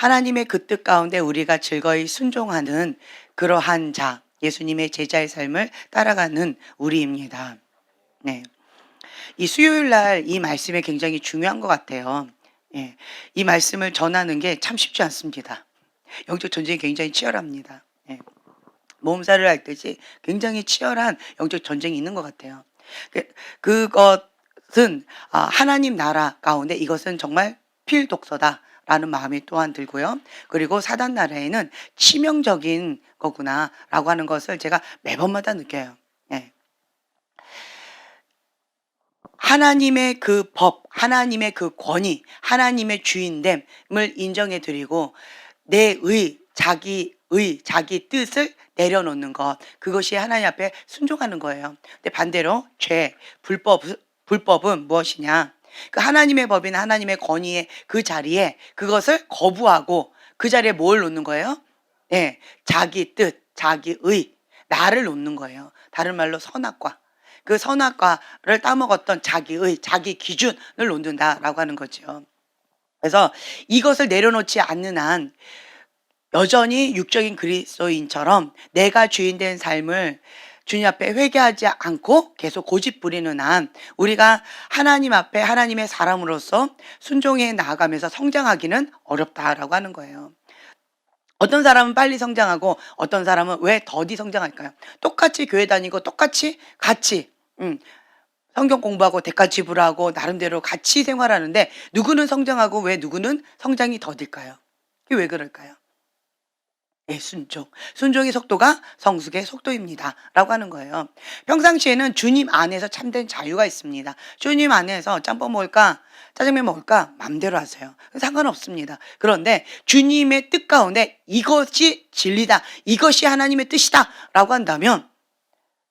하나님의 그 뜻 가운데 우리가 즐거이 순종하는 그러한 자, 예수님의 제자의 삶을 따라가는 우리입니다. 네. 이 수요일 날 이 말씀이 굉장히 중요한 것 같아요. 예. 이 말씀을 전하는 게 참 쉽지 않습니다. 영적 전쟁이 굉장히 치열합니다. 예. 몸살을 앓듯이 굉장히 치열한 영적 전쟁이 있는 것 같아요. 그것은 하나님 나라 가운데 이것은 정말 필독서다라는 마음이 또한 들고요. 그리고 사단 나라에는 치명적인 거구나라고 하는 것을 제가 매번마다 느껴요. 예. 하나님의 그 법, 하나님의 그 권위, 하나님의 주인됨을 인정해 드리고 자기 뜻을 내려놓는 것, 그것이 하나님 앞에 순종하는 거예요. 근데 반대로 불법은 무엇이냐? 그 하나님의 법인 하나님의 권위의 그 자리에 그것을 거부하고 그 자리에 뭘 놓는 거예요? 네, 자기 뜻, 자기 나를 놓는 거예요. 다른 말로 선악과. 그 선악과를 따먹었던 자기 기준을 놓는다라고 하는 거죠. 그래서 이것을 내려놓지 않는 한 여전히 육적인 그리스도인처럼 내가 주인 된 삶을 주님 앞에 회개하지 않고 계속 고집 부리는 한 우리가 하나님 앞에 하나님의 사람으로서 순종해 나아가면서 성장하기는 어렵다라고 하는 거예요. 어떤 사람은 빨리 성장하고 어떤 사람은 왜 더디 성장할까요? 똑같이 교회 다니고 똑같이 같이 성경 공부하고 대가 지불하고 나름대로 같이 생활하는데 누구는 성장하고 왜 누구는 성장이 더딜까요? 그게 왜 그럴까요? 예, 순종의 속도가 성숙의 속도입니다 라고 하는 거예요. 평상시에는 주님 안에서 참된 자유가 있습니다. 주님 안에서 짬뽕 먹을까 짜장면 먹을까 맘대로 하세요. 상관없습니다. 그런데 주님의 뜻 가운데 이것이 진리다, 이것이 하나님의 뜻이다 라고 한다면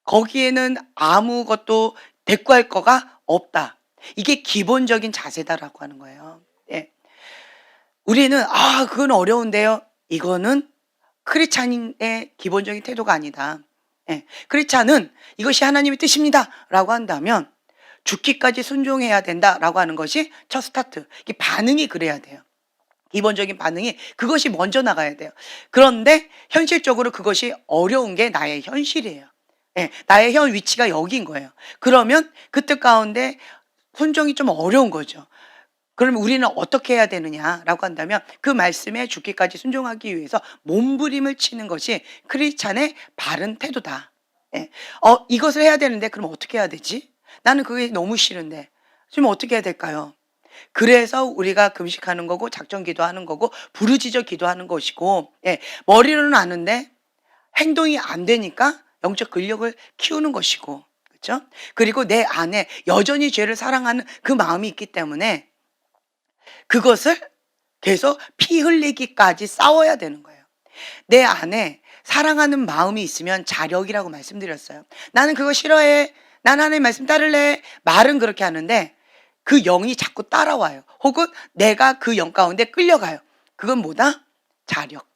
거기에는 아무것도 대꾸할 거가 없다. 이게 기본적인 자세다라고 하는 거예요. 예. 우리는 그건 어려운데요. 이거는 크리스찬의 기본적인 태도가 아니다. 예. 크리스찬은 이것이 하나님의 뜻입니다 라고 한다면 죽기까지 순종해야 된다라고 하는 것이 첫 스타트. 이 반응이 그래야 돼요. 기본적인 반응이 그것이 먼저 나가야 돼요. 그런데 현실적으로 그것이 어려운 게 나의 현실이에요. 예, 나의 현 위치가 여기인 거예요. 그러면 그 뜻 가운데 순종이 좀 어려운 거죠. 그러면 우리는 어떻게 해야 되느냐라고 한다면 그 말씀에 죽기까지 순종하기 위해서 몸부림을 치는 것이 크리스찬의 바른 태도다. 예. 이것을 해야 되는데 그럼 어떻게 해야 되지? 나는 그게 너무 싫은데 지금 어떻게 해야 될까요? 그래서 우리가 금식하는 거고 작정 기도하는 거고 부르짖어 기도하는 것이고, 예, 머리로는 아는데 행동이 안 되니까 영적 근력을 키우는 것이고, 그렇죠? 그리고 내 안에 여전히 죄를 사랑하는 그 마음이 있기 때문에 그것을 계속 피 흘리기까지 싸워야 되는 거예요. 내 안에 사랑하는 마음이 있으면 자력이라고 말씀드렸어요. 나는 그거 싫어해. 난 하나님 말씀 따를래. 말은 그렇게 하는데 그 영이 자꾸 따라와요. 혹은 내가 그 영 가운데 끌려가요. 그건 뭐다? 자력.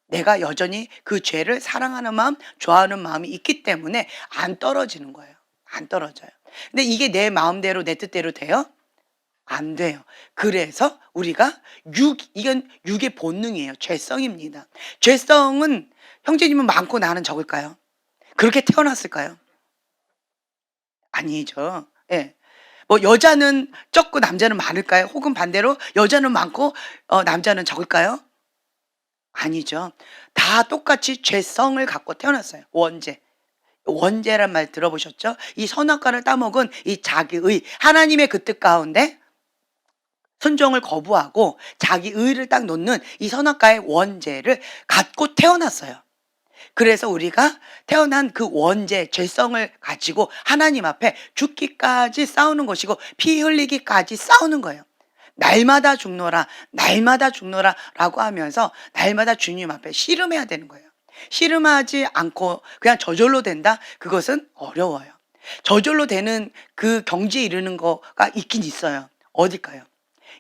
내가 여전히 그 죄를 사랑하는 마음, 좋아하는 마음이 있기 때문에 안 떨어지는 거예요. 안 떨어져요. 근데 이게 내 마음대로 내 뜻대로 돼요? 안 돼요. 그래서 우리가 이건 육의 본능이에요. 죄성입니다. 죄성은 형제님은 많고 나는 적을까요? 그렇게 태어났을까요? 아니죠. 예. 뭐 여자는 적고 남자는 많을까요? 혹은 반대로 여자는 많고 남자는 적을까요? 아니죠. 다 똑같이 죄성을 갖고 태어났어요. 원죄란 말 들어보셨죠? 이 선악과를 따먹은 이 자기의 하나님의 그 뜻 가운데 순종을 거부하고 자기 의를 딱 놓는 이 선악과의 원죄를 갖고 태어났어요. 그래서 우리가 태어난 그 원죄, 죄성을 가지고 하나님 앞에 죽기까지 싸우는 것이고 피 흘리기까지 싸우는 거예요. 날마다 죽노라, 날마다 죽노라 라고 하면서 날마다 주님 앞에 씨름해야 되는 거예요. 씨름하지 않고 그냥 저절로 된다? 그것은 어려워요. 저절로 되는 그 경지에 이르는 거가 있긴 있어요. 어딜까요?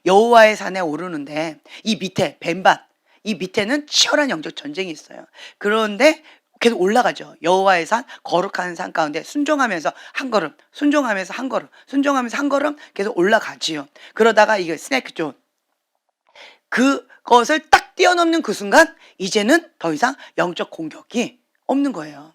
여호와의 산에 오르는데 이 밑에 뱀밭, 이 밑에는 치열한 영적 전쟁이 있어요. 그런데 계속 올라가죠. 여호와의 산, 거룩한 산 가운데 순종하면서 한 걸음, 순종하면서 한 걸음, 순종하면서 한 걸음 계속 올라가지요. 그러다가 이게 스네이크 존, 그것을 딱 뛰어넘는 그 순간 이제는 더 이상 영적 공격이 없는 거예요.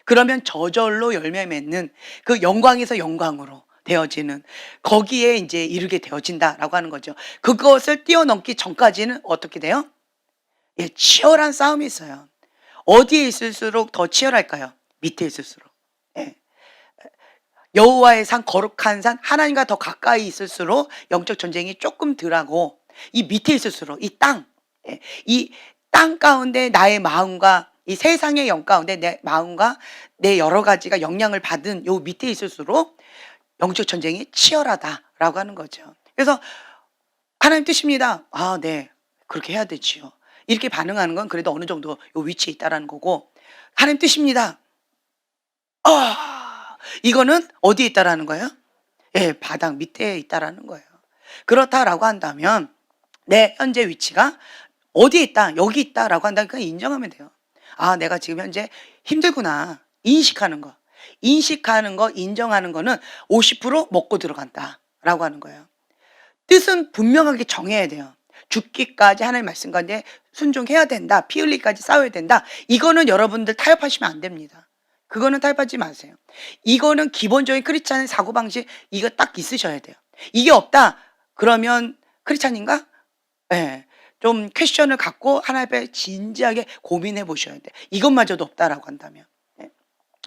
그러면 저절로 열매 맺는 그 영광에서 영광으로 되어지는 거기에 이제 이르게 되어진다라고 하는 거죠. 그것을 뛰어넘기 전까지는 어떻게 돼요? 예, 치열한 싸움이 있어요. 어디에 있을수록 더 치열할까요? 밑에 있을수록. 예. 여호와의 산, 거룩한 산, 하나님과 더 가까이 있을수록 영적 전쟁이 조금 덜하고, 이 밑에 있을수록 이 땅, 예, 이 땅 가운데 나의 마음과 이 세상의 영 가운데 내 마음과 내 여러 가지가 영향을 받은 요 밑에 있을수록 영적 전쟁이 치열하다라고 하는 거죠. 그래서 하나님 뜻입니다. 아, 네. 그렇게 해야 되지요. 이렇게 반응하는 건 그래도 어느 정도 요 위치에 있다라는 거고, 하나님 뜻입니다. 이거는 어디에 있다라는 거예요? 예, 바닥 밑에 있다라는 거예요. 그렇다라고 한다면 내 현재 위치가 어디에 있다, 여기 있다라고 한다면 그냥 인정하면 돼요. 아, 내가 지금 현재 힘들구나. 인식하는 거. 인식하는 거, 인정하는 거는 50% 먹고 들어간다라고 하는 거예요. 뜻은 분명하게 정해야 돼요. 죽기까지 하나님 말씀 가운데 순종해야 된다. 피 흘리기까지 싸워야 된다. 이거는 여러분들 타협하시면 안 됩니다. 그거는 타협하지 마세요. 이거는 기본적인 크리스찬의 사고방식, 이거 딱 있으셔야 돼요. 이게 없다 그러면 크리스찬인가? 예, 좀 퀘스천을 갖고 하나님 앞에 진지하게 고민해 보셔야 돼요. 이것마저도 없다라고 한다면. 예.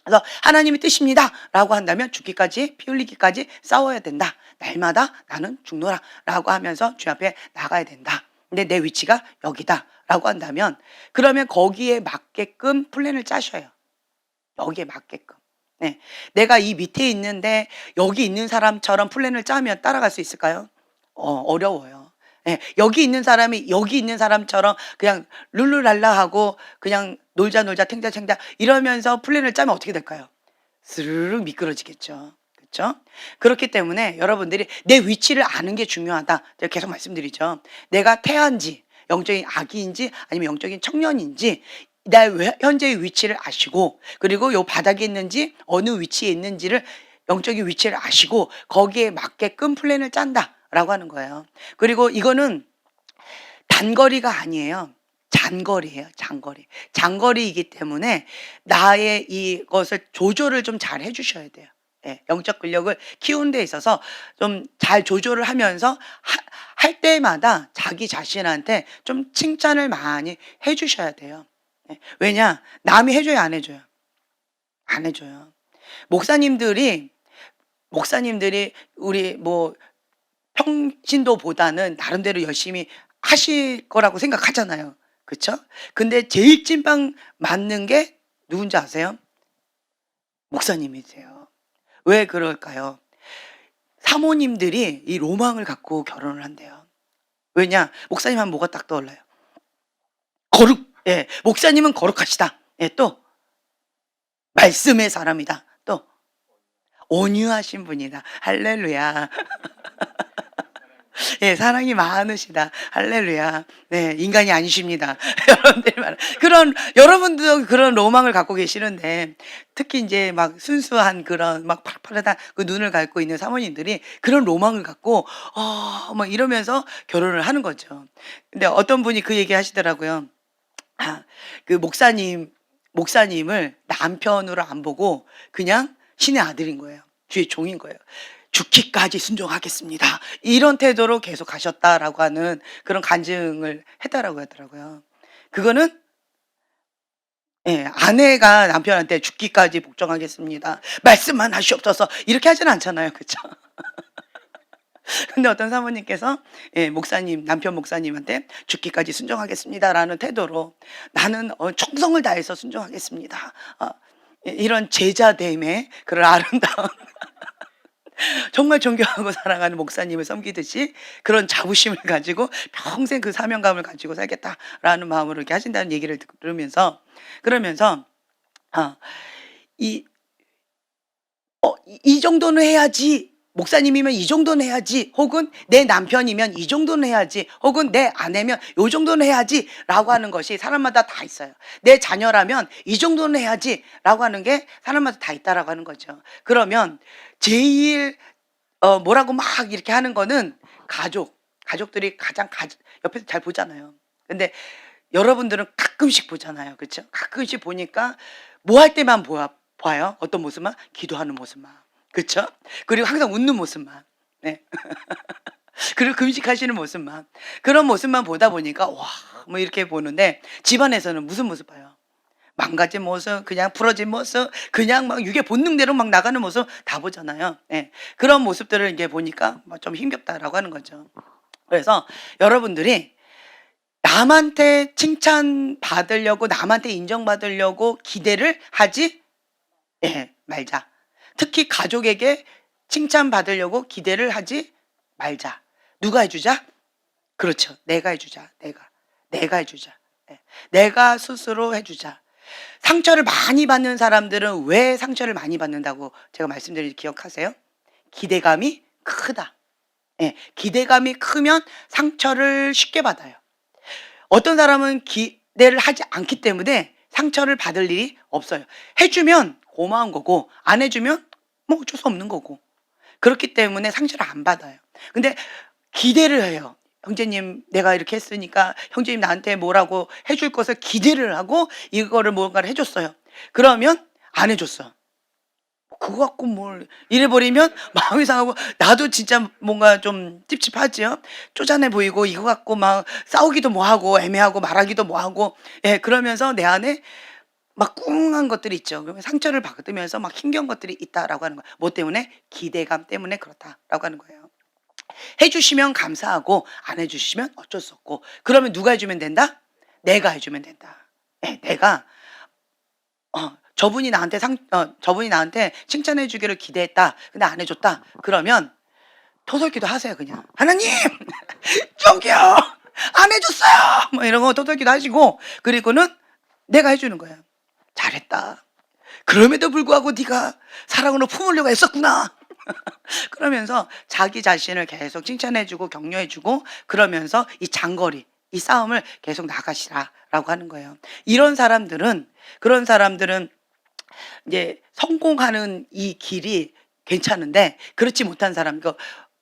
그래서 하나님의 뜻입니다 라고 한다면 죽기까지, 피 흘리기까지 싸워야 된다. 날마다 나는 죽노라 라고 하면서 주 앞에 나가야 된다. 근데 내 위치가 여기다 라고 한다면 그러면 거기에 맞게끔 플랜을 짜셔요. 여기에 맞게끔. 네. 내가 이 밑에 있는데 여기 있는 사람처럼 플랜을 짜면 따라갈 수 있을까요? 어려워요. 예, 여기 있는 사람이 여기 있는 사람처럼 그냥 룰루랄라 하고 그냥 놀자 탱자탱자 이러면서 플랜을 짜면 어떻게 될까요? 스르륵 미끄러지겠죠. 그렇죠? 그렇기 때문에 여러분들이 내 위치를 아는 게 중요하다. 제가 계속 말씀드리죠. 내가 태아인지 영적인 아기인지 아니면 영적인 청년인지 나 현재의 위치를 아시고, 그리고 요 바닥에 있는지 어느 위치에 있는지를 영적인 위치를 아시고 거기에 맞게끔 플랜을 짠다라고 하는 거예요. 그리고 이거는 단거리가 아니에요. 장거리예요. 장거리. 장거리이기 때문에 나의 이것을 조절을 좀 잘 해주셔야 돼요. 예, 영적 근력을 키우는 데 있어서 좀 잘 조절을 하면서 할 때마다 자기 자신한테 좀 칭찬을 많이 해주셔야 돼요. 예, 왜냐? 남이 해줘요, 안 해줘요? 안 해줘요. 목사님들이 우리 뭐 평신도보다는 나름대로 열심히 하실 거라고 생각하잖아요. 그쵸? 근데 제일 찐빵 맞는 게 누군지 아세요? 목사님이세요. 왜 그럴까요? 사모님들이 이 로망을 갖고 결혼을 한대요. 왜냐? 목사님 하면 뭐가 딱 떠올라요? 거룩. 예, 목사님은 거룩하시다. 예, 또 말씀의 사람이다. 또 온유하신 분이다. 할렐루야. 예, 사랑이 많으시다. 할렐루야. 네, 인간이 아니십니다. 여러분들이 말 그런 여러분도 그런 로망을 갖고 계시는데, 특히 이제 막 순수한 그런 막 파릇파릇한 그 눈을 갖고 있는 사모님들이 그런 로망을 갖고 막 이러면서 결혼을 하는 거죠. 근데 어떤 분이 그 얘기 하시더라고요. 그 목사님을 남편으로 안 보고 그냥 신의 아들인 거예요. 주의 종인 거예요. 죽기까지 순종하겠습니다. 이런 태도로 계속 가셨다라고 하는 그런 간증을 했다라고 하더라고요. 그거는 예, 아내가 남편한테 죽기까지 복종하겠습니다. 말씀만 하시옵소서. 이렇게 하지는 않잖아요. 그렇죠? 근데 어떤 사모님께서 예, 남편 목사님한테 죽기까지 순종하겠습니다라는 태도로 나는 충성을 다해서 순종하겠습니다. 이런 제자됨의 그런 아름다운 정말 존경하고 사랑하는 목사님을 섬기듯이 그런 자부심을 가지고 평생 그 사명감을 가지고 살겠다라는 마음으로 이렇게 하신다는 얘기를 들으면서 그러면서 이 정도는 해야지. 목사님이면 이 정도는 해야지, 혹은 내 남편이면 이 정도는 해야지, 혹은 내 아내면 요 정도는 해야지 라고 하는 것이 사람마다 다 있어요. 내 자녀라면 이 정도는 해야지 라고 하는 게 사람마다 다 있다라고 하는 거죠. 그러면 제일 뭐라고 막 이렇게 하는 거는 가족들이 가장 옆에서 잘 보잖아요. 근데 여러분들은 가끔씩 보잖아요. 그쵸? 가끔씩 보니까 뭐 할 때만 봐요? 어떤 모습만? 기도하는 모습만. 그쵸? 그리고 항상 웃는 모습만. 네. 그리고 금식하시는 모습만. 그런 모습만 보다 보니까 와, 뭐 이렇게 보는데 집안에서는 무슨 모습 봐요? 망가진 모습, 그냥 부러진 모습, 그냥 막 육의 본능대로 막 나가는 모습 다 보잖아요. 예. 그런 모습들을 이제 보니까 좀 힘겹다라고 하는 거죠. 그래서 여러분들이 남한테 칭찬받으려고, 남한테 인정받으려고 기대를 하지 말자. 특히 가족에게 칭찬받으려고 기대를 하지 말자. 누가 해주자? 그렇죠. 내가 해주자. 내가 해주자. 예. 내가 스스로 해주자. 상처를 많이 받는 사람들은 왜 상처를 많이 받는다고 제가 말씀드린 기억하세요? 기대감이 크다. 예. 기대감이 크면 상처를 쉽게 받아요. 어떤 사람은 기대를 하지 않기 때문에 상처를 받을 일이 없어요. 해주면 고마운 거고, 안 해주면 뭐 어쩔 수 없는 거고. 그렇기 때문에 상처를 안 받아요. 근데 기대를 해요. 형제님, 내가 이렇게 했으니까 형제님 나한테 뭐라고 해줄 것을 기대를 하고 이거를 뭔가를 해줬어요. 그러면 안 해줬어. 그거 갖고 뭘 이래버리면 마음이 상하고, 나도 진짜 뭔가 좀 찝찝하지요. 쪼잔해 보이고 이거 갖고 막 싸우기도 뭐하고 애매하고 말하기도 뭐하고, 예, 그러면서 내 안에 막 꿍한 것들이 있죠. 그러면 상처를 받으면서 막 힘겨운 것들이 있다라고 하는 거예요. 뭐 때문에? 기대감 때문에 그렇다라고 하는 거예요. 해주시면 감사하고 안 해주시면 어쩔 수 없고. 그러면 누가 해주면 된다? 내가 해주면 된다. 예, 내가 저분이 나한테 칭찬해 주기를 기대했다. 근데 안 해줬다. 그러면 토설기도 하세요. 그냥 하나님 저기요 안 해줬어요. 뭐 이런 거 토설기도 하시고, 그리고는 내가 해주는 거예요. 잘했다. 그럼에도 불구하고 네가 사랑으로 품으려고 했었구나. 그러면서 자기 자신을 계속 칭찬해주고 격려해주고, 그러면서 이 장거리, 이 싸움을 계속 나가시라라고 하는 거예요. 그런 사람들은 이제 성공하는 이 길이 괜찮은데, 그렇지 못한 사람,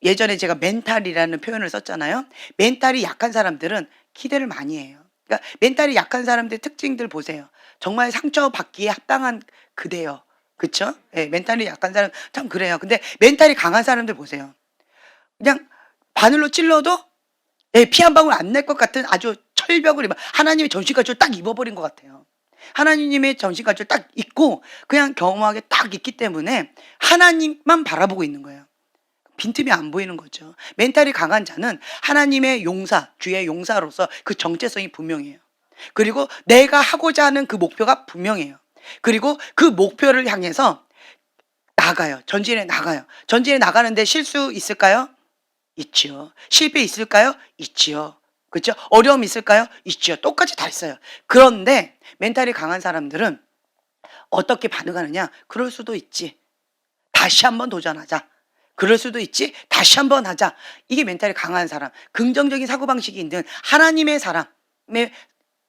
예전에 제가 멘탈이라는 표현을 썼잖아요. 멘탈이 약한 사람들은 기대를 많이 해요. 그러니까 멘탈이 약한 사람들의 특징들 보세요. 정말 상처받기에 합당한 그대요. 그쵸? 예, 멘탈이 약한 사람 참 그래요. 근데 멘탈이 강한 사람들 보세요. 그냥 바늘로 찔러도 피 한 방울 안 날 것 같은 아주 철벽을 하나님의 전신가지를 딱 입어버린 것 같아요. 하나님의 전신가지를 딱 입고 그냥 경험하게 딱 있기 때문에 하나님만 바라보고 있는 거예요. 빈틈이 안 보이는 거죠. 멘탈이 강한 자는 하나님의 용사, 주의 용사로서 그 정체성이 분명해요. 그리고 내가 하고자 하는 그 목표가 분명해요. 그리고 그 목표를 향해서 나가요. 전진해 나가요. 전진해 나가는데 실수 있을까요? 있지요. 실패 있을까요? 있지요. 그렇죠? 어려움 있을까요? 있지요. 똑같이 다 있어요. 그런데 멘탈이 강한 사람들은 어떻게 반응하느냐? 그럴 수도 있지. 다시 한번 도전하자. 그럴 수도 있지. 다시 한번 하자. 이게 멘탈이 강한 사람, 긍정적인 사고방식이 있는 하나님의 사람의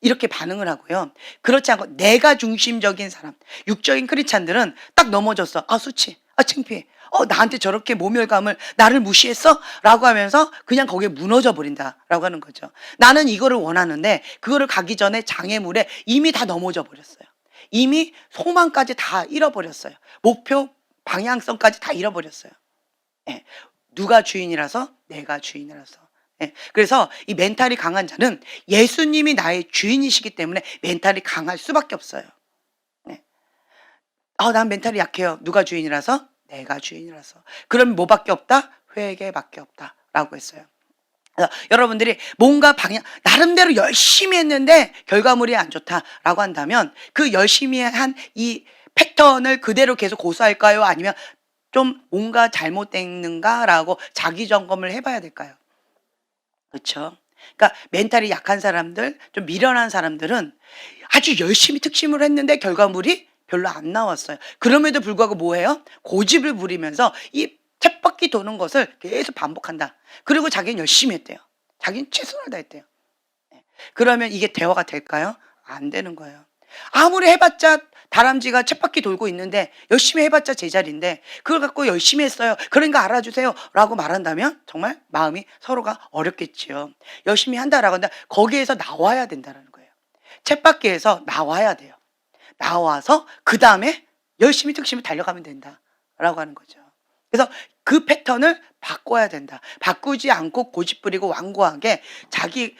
이렇게 반응을 하고요. 그렇지 않고 내가 중심적인 사람, 육적인 크리스찬들은 딱 넘어졌어. 아, 수치. 아, 창피해. 나한테 저렇게 모멸감을, 나를 무시했어? 라고 하면서 그냥 거기에 무너져 버린다라고 하는 거죠. 나는 이거를 원하는데 그거를 가기 전에 장애물에 이미 다 넘어져 버렸어요. 이미 소망까지 다 잃어버렸어요. 목표, 방향성까지 다 잃어버렸어요. 예. 누가 주인이라서? 내가 주인이라서. 예. 그래서 이 멘탈이 강한 자는 예수님이 나의 주인이시기 때문에 멘탈이 강할 수밖에 없어요. 예. 난 멘탈이 약해요. 누가 주인이라서? 내가 주인이라서. 그럼 뭐밖에 없다? 회개밖에 없다라고 했어요. 여러분들이 뭔가 나름대로 열심히 했는데 결과물이 안 좋다라고 한다면 그 열심히 한 이 패턴을 그대로 계속 고수할까요? 아니면 좀 뭔가 잘못됐는가라고 자기 점검을 해봐야 될까요? 그렇죠? 그러니까 멘탈이 약한 사람들, 좀 미련한 사람들은 아주 열심히 특심을 했는데 결과물이 별로 안 나왔어요. 그럼에도 불구하고 뭐해요? 고집을 부리면서 이 쳇바퀴 도는 것을 계속 반복한다. 그리고 자기는 열심히 했대요. 자기는 최선을 다했대요. 그러면 이게 대화가 될까요? 안 되는 거예요. 아무리 해봤자 다람쥐가 쳇바퀴 돌고 있는데 열심히 해봤자 제자리인데 그걸 갖고 열심히 했어요. 그러니까 알아주세요. 라고 말한다면 정말 마음이 서로가 어렵겠지요. 열심히 한다라고 한다. 거기에서 나와야 된다는 거예요. 쳇바퀴에서 나와야 돼요. 나와서 그 다음에 열심히 특심히 달려가면 된다라고 하는 거죠. 그래서 그 패턴을 바꿔야 된다. 바꾸지 않고 고집부리고 완고하게 자기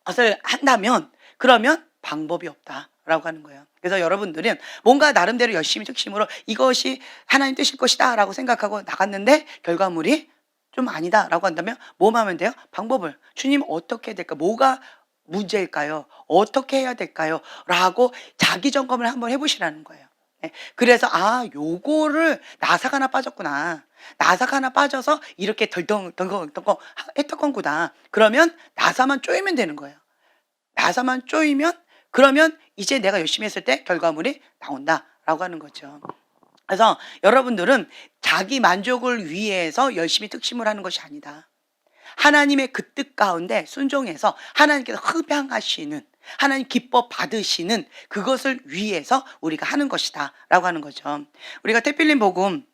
것을 한다면 그러면 방법이 없다라고 하는 거예요. 그래서 여러분들은 뭔가 나름대로 열심히 특심으로 이것이 하나님 뜻일 것이다 라고 생각하고 나갔는데 결과물이 좀 아니다라고 한다면 뭐 하면 돼요? 방법을 주님 어떻게 해야 될까? 뭐가 문제일까요? 어떻게 해야 될까요? 라고 자기 점검을 한번 해보시라는 거예요. 네. 그래서 요거를 나사가 하나 빠졌구나. 나사가 하나 빠져서 이렇게 덜컹덜컹 했던 거구나. 그러면 나사만 쪼이면 되는 거예요. 나사만 쪼이면 그러면 이제 내가 열심히 했을 때 결과물이 나온다라고 하는 거죠. 그래서 여러분들은 자기 만족을 위해서 열심히 특심을 하는 것이 아니다. 하나님의 그 뜻 가운데 순종해서 하나님께서 흡양하시는 하나님 기뻐 받으시는 그것을 위해서 우리가 하는 것이다 라고 하는 거죠. 우리가 테필린 복음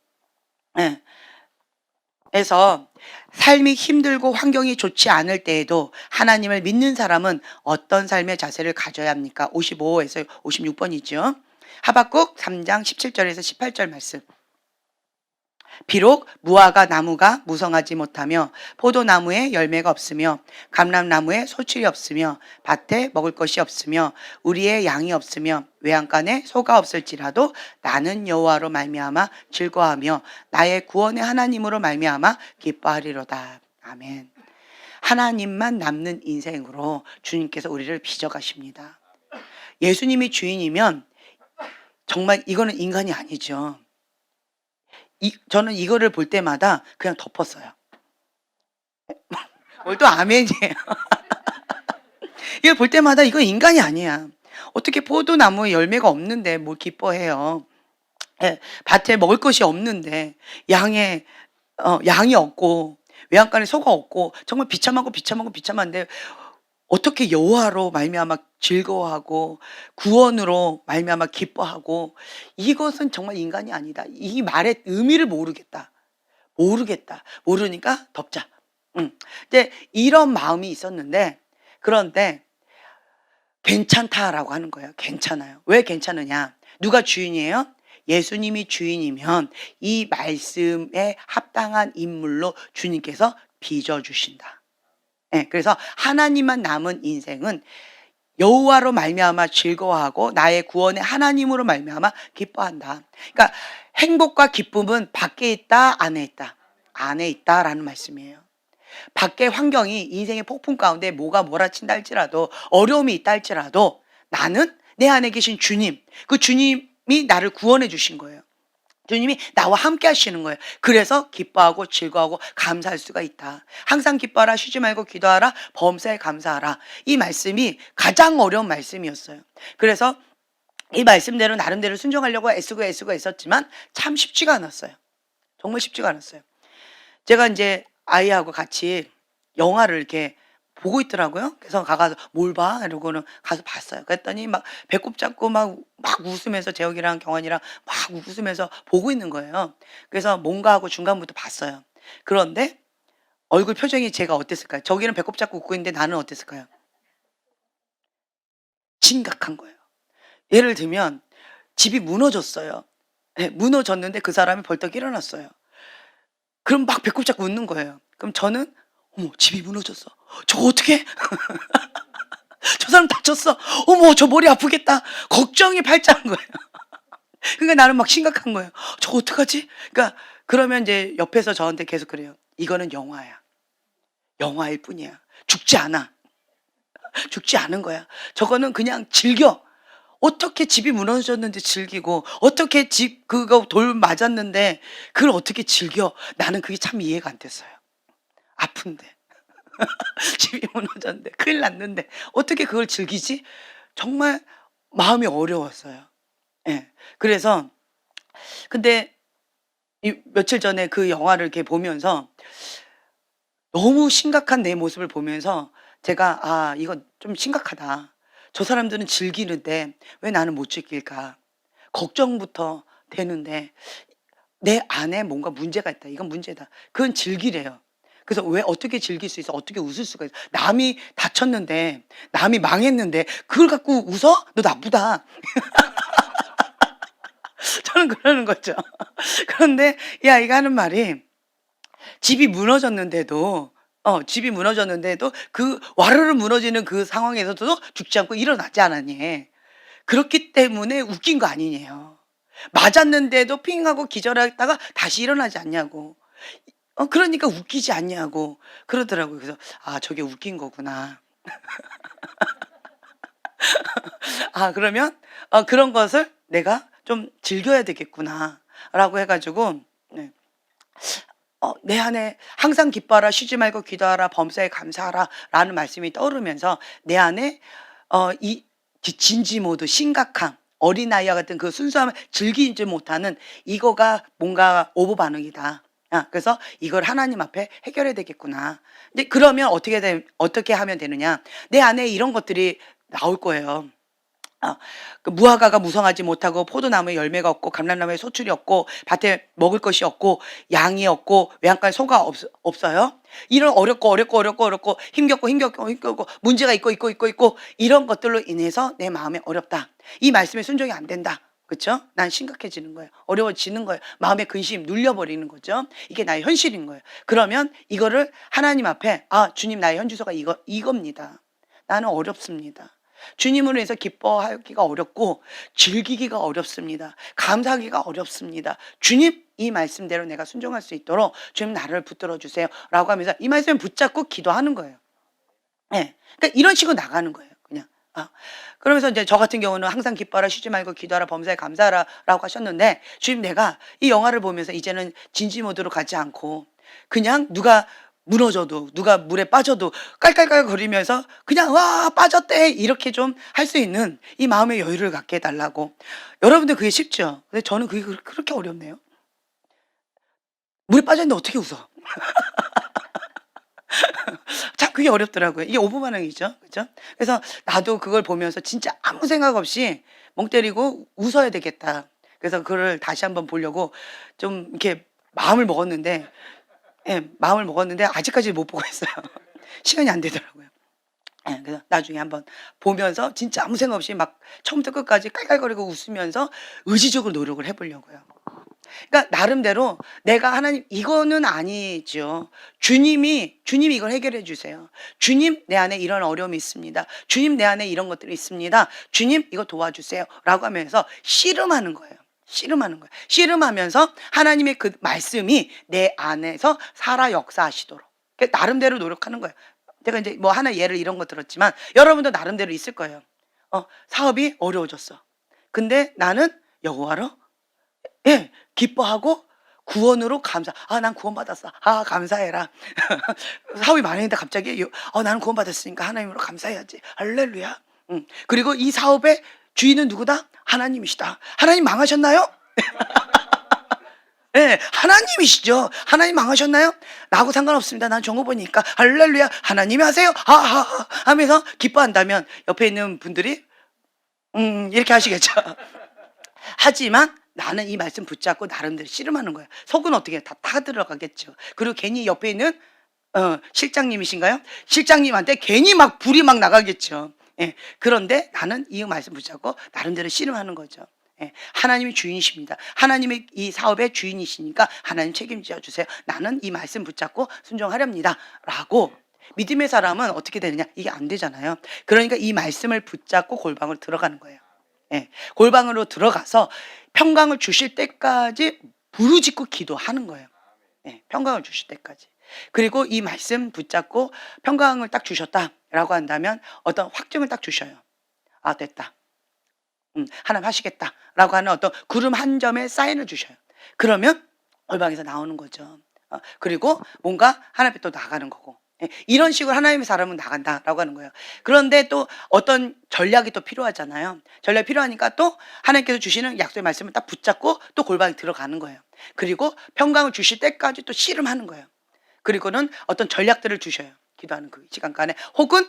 에서 삶이 힘들고 환경이 좋지 않을 때에도 하나님을 믿는 사람은 어떤 삶의 자세를 가져야 합니까? 55에서 56번이죠. 하박국 3장 17절에서 18절 말씀. 비록 무화과 나무가 무성하지 못하며 포도나무에 열매가 없으며 감람나무에 소출이 없으며 밭에 먹을 것이 없으며 우리의 양이 없으며 외양간에 소가 없을지라도 나는 여호와로 말미암아 즐거워하며 나의 구원의 하나님으로 말미암아 기뻐하리로다. 아멘. 하나님만 남는 인생으로 주님께서 우리를 빚어가십니다. 예수님이 주인이면 정말 이거는 인간이 아니죠. 저는 이거를 볼 때마다 그냥 덮었어요. 뭘 또 아멘이에요. 이걸 볼 때마다 이건 인간이 아니야. 어떻게 포도나무에 열매가 없는데 뭘 기뻐해요. 예, 밭에 먹을 것이 없는데 양이 없고 외양간에 소가 없고 정말 비참한데 어떻게 여호와로 말미암아 즐거워하고 구원으로 말미암아 기뻐하고 이것은 정말 인간이 아니다. 이 말의 의미를 모르니까 덮자. 근데 이런 마음이 있었는데 그런데 괜찮다라고 하는 거예요. 괜찮아요. 왜 괜찮으냐? 누가 주인이에요? 예수님이 주인이면 이 말씀에 합당한 인물로 주님께서 빚어주신다. 네, 그래서 하나님만 남은 인생은 여호와로 말미암아 즐거워하고 나의 구원의 하나님으로 말미암아 기뻐한다. 그러니까 행복과 기쁨은 밖에 있다, 안에 있다. 안에 있다라는 말씀이에요. 밖의 환경이 인생의 폭풍 가운데 뭐가 몰아친다 할지라도 어려움이 있다 할지라도 나는 내 안에 계신 주님, 그 주님이 나를 구원해 주신 거예요. 주님이 나와 함께 하시는 거예요. 그래서 기뻐하고 즐거워하고 감사할 수가 있다. 항상 기뻐하라, 쉬지 말고 기도하라, 범사에 감사하라. 이 말씀이 가장 어려운 말씀이었어요. 그래서 이 말씀대로 나름대로 순종하려고 애쓰고 있었지만 참 쉽지가 않았어요. 정말 쉽지가 않았어요. 제가 이제 아이하고 같이 영화를 이렇게 보고 있더라고요. 그래서 가서 뭘 봐? 이러고는 가서 봤어요. 그랬더니 막 배꼽 잡고 막 웃으면서 재혁이랑 경환이랑 막 웃으면서 보고 있는 거예요. 그래서 뭔가 하고 중간부터 봤어요. 그런데 얼굴 표정이 제가 어땠을까요? 저기는 배꼽 잡고 웃고 있는데 나는 어땠을까요? 심각한 거예요. 예를 들면 집이 무너졌어요. 네, 무너졌는데 그 사람이 벌떡 일어났어요. 그럼 막 배꼽 잡고 웃는 거예요. 그럼 저는 어머 집이 무너졌어. 저거 어떡해? 저 사람 다쳤어. 어머 저 머리 아프겠다. 걱정이 팔자는 거예요. 그러니까 나는 막 심각한 거예요. 저거 어떡하지? 그러니까 그러면 이제 옆에서 저한테 계속 그래요. 이거는 영화야. 영화일 뿐이야. 죽지 않아. 죽지 않은 거야. 저거는 그냥 즐겨. 어떻게 집이 무너졌는데 즐기고 어떻게 집 그거 돌 맞았는데 그걸 어떻게 즐겨. 나는 그게 참 이해가 안 됐어요. 아픈데. 집이 무너졌는데 큰일 났는데 어떻게 그걸 즐기지? 정말 마음이 어려웠어요. 예. 그래서 근데 이 며칠 전에 그 영화를 이렇게 보면서 너무 심각한 내 모습을 보면서 제가 '아 이건 좀 심각하다. 저 사람들은 즐기는데 왜 나는 못 즐길까? 걱정부터 되는데 내 안에 뭔가 문제가 있다. 이건 문제다. 그건 즐기래요. 그래서 왜 어떻게 즐길 수 있어? 어떻게 웃을 수가 있어? 남이 다쳤는데, 남이 망했는데 그걸 갖고 웃어? 너 나쁘다. 저는 그러는 거죠. 그런데 이 아이가 하는 말이 집이 무너졌는데도 집이 무너졌는데도 그 와르르 무너지는 그 상황에서도 죽지 않고 일어나지 않았니? 그렇기 때문에 웃긴 거 아니냐요. 맞았는데도 핑 하고 기절했다가 다시 일어나지 않냐고. 그러니까 웃기지 않냐고 그러더라고요. 그래서 '아 저게 웃긴 거구나.' 아 그러면 '그런 것을 내가 좀 즐겨야 되겠구나.'라고 해 가지고 네. 내 안에 "항상 기뻐하라. 쉬지 말고 기도하라. 범사에 감사하라."라는 말씀이 떠오르면서 내 안에 이 진지 모드, 심각함, 어린아이와 같은 그 순수함을 즐기지 못하는 이거가 뭔가 오버 반응이다. 그래서 '이걸 하나님 앞에 해결해야 되겠구나.' 근데 그러면 어떻게 하면 되느냐. 내 안에 이런 것들이 나올 거예요. 그 무화과가 무성하지 못하고 포도나무에 열매가 없고 감람나무에 소출이 없고 밭에 먹을 것이 없고 양이 없고 외양간에 소가 없어요. 이런 어렵고 힘겹고 문제가 있고 이런 것들로 인해서 내 마음에 어렵다. 이 말씀에 순종이 안 된다. 그쵸? 난 심각해지는 거예요. 어려워지는 거예요. 마음의 근심 눌려버리는 거죠. 이게 나의 현실인 거예요. 그러면 이거를 하나님 앞에 주님 나의 현주소가 이겁니다. 나는 어렵습니다. 주님으로 해서 기뻐하기가 어렵고 즐기기가 어렵습니다. 감사하기가 어렵습니다. 주님 이 말씀대로 내가 순종할 수 있도록 주님 나를 붙들어 주세요. 라고 하면서 이 말씀을 붙잡고 기도하는 거예요. 예. 그러니까 이런 식으로 나가는 거예요. 그냥. 그러면서 이제 저 같은 경우는 항상 기뻐하라 쉬지 말고 기도하라 범사에 감사하라라고 하셨는데 주님 내가 이 영화를 보면서 이제는 진지 모드로 가지 않고 그냥 누가 무너져도 누가 물에 빠져도 깔깔깔거리면서 그냥 "와 빠졌대." 이렇게 좀 할 수 있는 이 마음의 여유를 갖게 해 달라고. 여러분들 그게 쉽죠? 근데 저는 그게 그렇게 어렵네요. 물에 빠졌는데 어떻게 웃어? 참 그게 어렵더라고요. 이게 오보 반응이죠. 그죠? 그래서 나도 그걸 보면서 진짜 아무 생각 없이 멍 때리고 웃어야 되겠다. 그래서 그거를 다시 한번 보려고 좀 이렇게 마음을 먹었는데 마음을 먹었는데 아직까지 못 보고 있어요. 시간이 안 되더라고요. 그래서 나중에 한번 보면서 진짜 아무 생각 없이 막 처음부터 끝까지 깔깔거리고 웃으면서 의지적으로 노력을 해 보려고요. 그러니까 나름대로 내가 하나님 이거는 아니죠. 주님이 이걸 해결해 주세요. 주님 내 안에 이런 어려움이 있습니다. 주님 내 안에 이런 것들이 있습니다. 주님 이거 도와주세요라고 하면서 씨름하는 거예요. 씨름하는 거예요. 씨름하면서 하나님의 그 말씀이 내 안에서 살아 역사하시도록. 그러니까 나름대로 노력하는 거예요. 제가 이제 뭐 하나 예를 이런 거 들었지만 여러분도 나름대로 있을 거예요. 사업이 어려워졌어. 근데 나는 여호와로 기뻐하고 구원으로 감사. 난 구원받았어. 감사해라. 사업이 망했는데 갑자기 나는 구원받았으니까 하나님으로 감사해야지. 할렐루야. 그리고 이 사업의 주인은 누구다? 하나님이시다. 하나님 망하셨나요? 예, 하나님이시죠. 하나님 망하셨나요? 나하고 상관없습니다. 난 종업원이니까 할렐루야. 하나님이 하세요. 하하하 하면서 기뻐한다면 옆에 있는 분들이 이렇게 하시겠죠. 하지만 나는 이 말씀 붙잡고 나름대로 씨름하는 거야. 속은 어떻게 다 타들어가겠죠. 그리고 괜히 옆에 있는 실장님이신가요? 실장님한테 괜히 막 불이 막 나가겠죠. 예. 그런데 나는 이 말씀 붙잡고 나름대로 씨름하는 거죠. 예. 하나님이 주인이십니다. 하나님이 이 사업의 주인이시니까 하나님 책임져 주세요. 나는 이 말씀 붙잡고 순종하렵니다. 라고 믿음의 사람은 어떻게 되느냐? 이게 안 되잖아요. 그러니까 이 말씀을 붙잡고 골방으로 들어가는 거예요. 예. 골방으로 들어가서 평강을 주실 때까지 부르짖고 기도하는 거예요. 예. 평강을 주실 때까지. 그리고 이 말씀 붙잡고 평강을 딱 주셨다라고 한다면 어떤 확증을 딱 주셔요. 됐다. 하나님 하시겠다라고 하는 어떤 구름 한 점의 사인을 주셔요. 그러면 골방에서 나오는 거죠. 그리고 뭔가 하나님 앞에 또 나가는 거고. 예. 이런 식으로 하나님의 사람은 나간다라고 하는 거예요. 그런데 또 어떤 전략이 또 필요하잖아요. 전략이 필요하니까 또 하나님께서 주시는 약속의 말씀을 딱 붙잡고 또 골방에 들어가는 거예요. 그리고 평강을 주실 때까지 또 씨름하는 거예요. 그리고는 어떤 전략들을 주셔요. 기도하는 그 시간간에. 혹은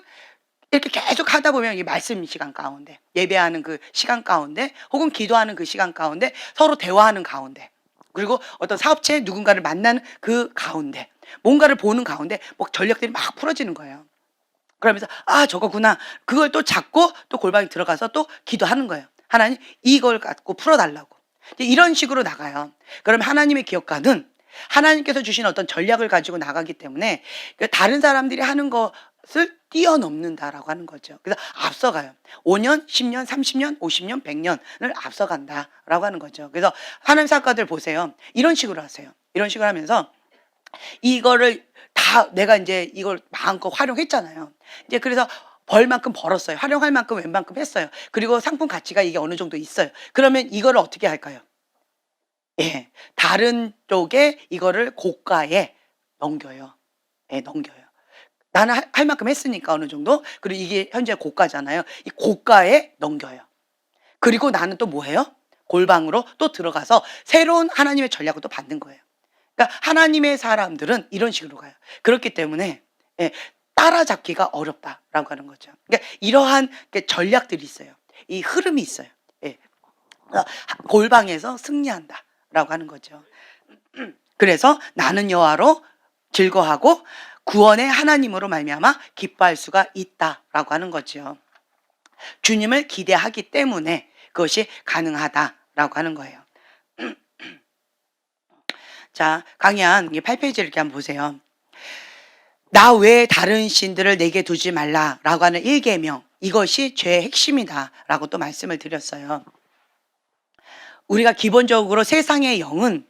이렇게 계속 하다 보면 이 말씀 시간 가운데, 예배하는 그 시간 가운데, 혹은 기도하는 그 시간 가운데, 서로 대화하는 가운데, 그리고 어떤 사업체에 누군가를 만나는 그 가운데, 뭔가를 보는 가운데 뭐 전략들이 막 풀어지는 거예요. 그러면서 아 저거구나. 그걸 또 잡고 또 골방에 들어가서 또 기도하는 거예요. 하나님 이걸 갖고 풀어달라고. 이제 이런 식으로 나가요. 그럼 하나님의 기업가는 하나님께서 주신 어떤 전략을 가지고 나가기 때문에 그 다른 사람들이 하는 것을 뛰어넘는다라고 하는 거죠. 그래서 앞서가요. 5년, 10년, 30년, 50년, 100년을 앞서간다라고 하는 거죠. 그래서 하나님 사업가들 보세요. 이런 식으로 하세요. 이런 식으로 하면서 이거를 다 내가 이제 이걸 마음껏 활용했잖아요. 이제 그래서 벌 만큼 벌었어요. 활용할 만큼 웬만큼 했어요. 그리고 상품 가치가 이게 어느 정도 있어요. 그러면 이거를 어떻게 할까요? 예. 다른 쪽에 이거를 고가에 넘겨요. 예, 넘겨요. 나는 할 만큼 했으니까 어느 정도. 그리고 이게 현재 고가잖아요. 이 고가에 넘겨요. 그리고 나는 또 뭐 해요? 골방으로 또 들어가서 새로운 하나님의 전략을 또 받는 거예요. 그러니까 하나님의 사람들은 이런 식으로 가요. 그렇기 때문에 예, 따라잡기가 어렵다라고 하는 거죠. 그러니까 이러한 전략들이 있어요. 이 흐름이 있어요. 예. 골방에서 승리한다라고 하는 거죠. 그래서 나는 여호와로 즐거워하고 구원의 하나님으로 말미암아 기뻐할 수가 있다라고 하는 거죠. 주님을 기대하기 때문에 그것이 가능하다라고 하는 거예요. 자, 강연 8페이지 이렇게 한번 보세요. 나 외에 다른 신들을 내게 두지 말라라고 하는 1계명, 이것이 죄의 핵심이다라고 또 말씀을 드렸어요. 우리가 기본적으로 세상의 영은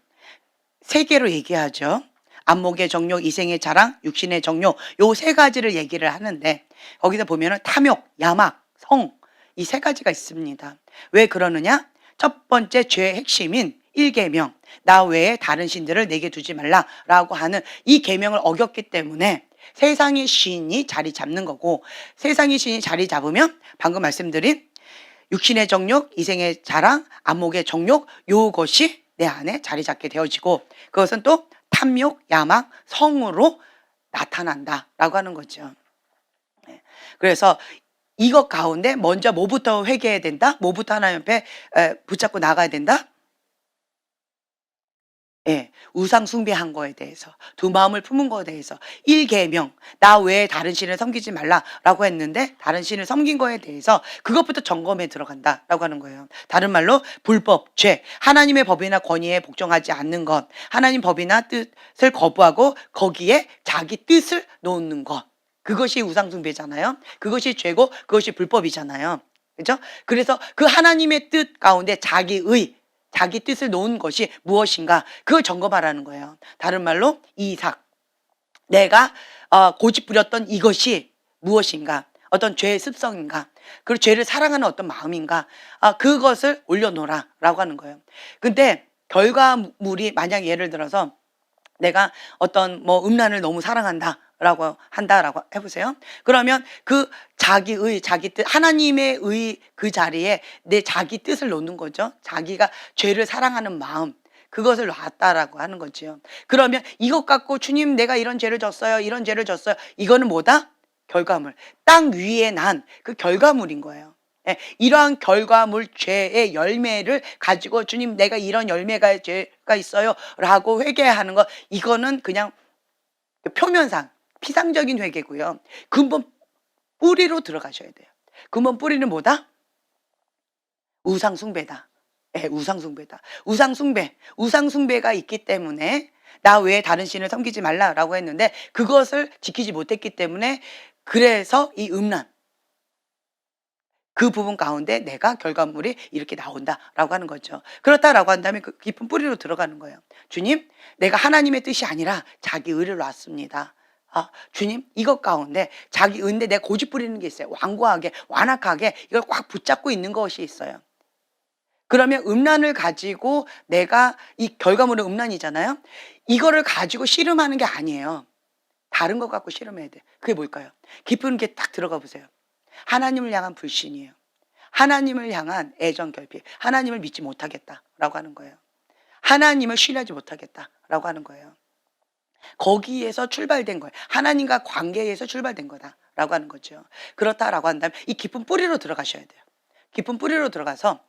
세 개로 얘기하죠. 안목의 정욕, 이생의 자랑, 육신의 정욕, 요 세 가지를 얘기를 하는데 거기서 보면은 탐욕, 야막, 성, 이 세 가지가 있습니다. 왜 그러느냐? 첫 번째 죄의 핵심인 1계명, 나 외에 다른 신들을 내게 두지 말라라고 하는 이 계명을 어겼기 때문에 세상의 신이 자리 잡는 거고, 세상의 신이 자리 잡으면 방금 말씀드린 육신의 정욕, 이생의 자랑, 안목의 정욕, 요것이 내 안에 자리 잡게 되어지고, 그것은 또 탐욕, 야망, 성으로 나타난다라고 하는 거죠. 그래서 이것 가운데 먼저 뭐부터 회개해야 된다? 뭐부터 하나님 앞에 붙잡고 나가야 된다? 예, 우상 숭배한 거에 대해서, 두 마음을 품은 거에 대해서 1계명, 나 외에 다른 신을 섬기지 말라라고 했는데 다른 신을 섬긴 거에 대해서 그것부터 점검에 들어간다라고 하는 거예요. 다른 말로 불법, 죄, 하나님의 법이나 권위에 복종하지 않는 것, 하나님 법이나 뜻을 거부하고 거기에 자기 뜻을 놓는 것, 그것이 우상 숭배잖아요. 그것이 죄고 그것이 불법이잖아요. 그렇죠? 그래서 그 하나님의 뜻 가운데 자기 뜻을 놓은 것이 무엇인가, 그걸 점검하라는 거예요. 다른 말로 이삭, 내가 고집 부렸던 이것이 무엇인가, 어떤 죄의 습성인가, 그리고 죄를 사랑하는 어떤 마음인가, 그것을 올려놓으라 라고 하는 거예요. 근데 결과물이 만약 예를 들어서 내가 어떤 뭐 음란을 너무 사랑한다라고 한다라고 해보세요. 그러면 그 자기의 자기 뜻, 하나님의 의 그 자리에 내 자기 뜻을 놓는 거죠. 자기가 죄를 사랑하는 마음, 그것을 놨다라고 하는 거죠. 그러면 이것 갖고 주님 내가 이런 죄를 졌어요, 이런 죄를 졌어요, 이거는 뭐다? 결과물, 땅 위에 난 그 결과물인 거예요. 예, 이러한 결과물, 죄의 열매를 가지고 주님 내가 이런 열매가 죄가 있어요 라고 회개하는 것, 이거는 그냥 표면상 피상적인 회개고요. 근본 뿌리로 들어가셔야 돼요. 근본 뿌리는 뭐다? 우상숭배다. 예, 우상숭배다. 우상숭배가 있기 때문에 나 외에 다른 신을 섬기지 말라라고 했는데 그것을 지키지 못했기 때문에, 그래서 이 음란, 그 부분 가운데 내가 결과물이 이렇게 나온다라고 하는 거죠. 그렇다라고 한다면 그 깊은 뿌리로 들어가는 거예요. 주님, 내가 하나님의 뜻이 아니라 자기 의를 놨습니다. 주님, 이것 가운데 자기 의인데 내가 고집 부리는 게 있어요. 완고하게, 완악하게 이걸 꽉 붙잡고 있는 것이 있어요. 그러면 음란을 가지고 내가, 이 결과물은 음란이잖아요. 이거를 가지고 씨름하는 게 아니에요. 다른 것 갖고 씨름해야 돼. 그게 뭘까요? 깊은 게 딱 들어가 보세요. 하나님을 향한 불신이에요. 하나님을 향한 애정 결핍, 하나님을 믿지 못하겠다라고 하는 거예요. 하나님을 신뢰하지 못하겠다라고 하는 거예요. 거기에서 출발된 거예요. 하나님과 관계에서 출발된 거다 라고 하는 거죠. 그렇다라고 한다면 이 깊은 뿌리로 들어가셔야 돼요. 깊은 뿌리로 들어가서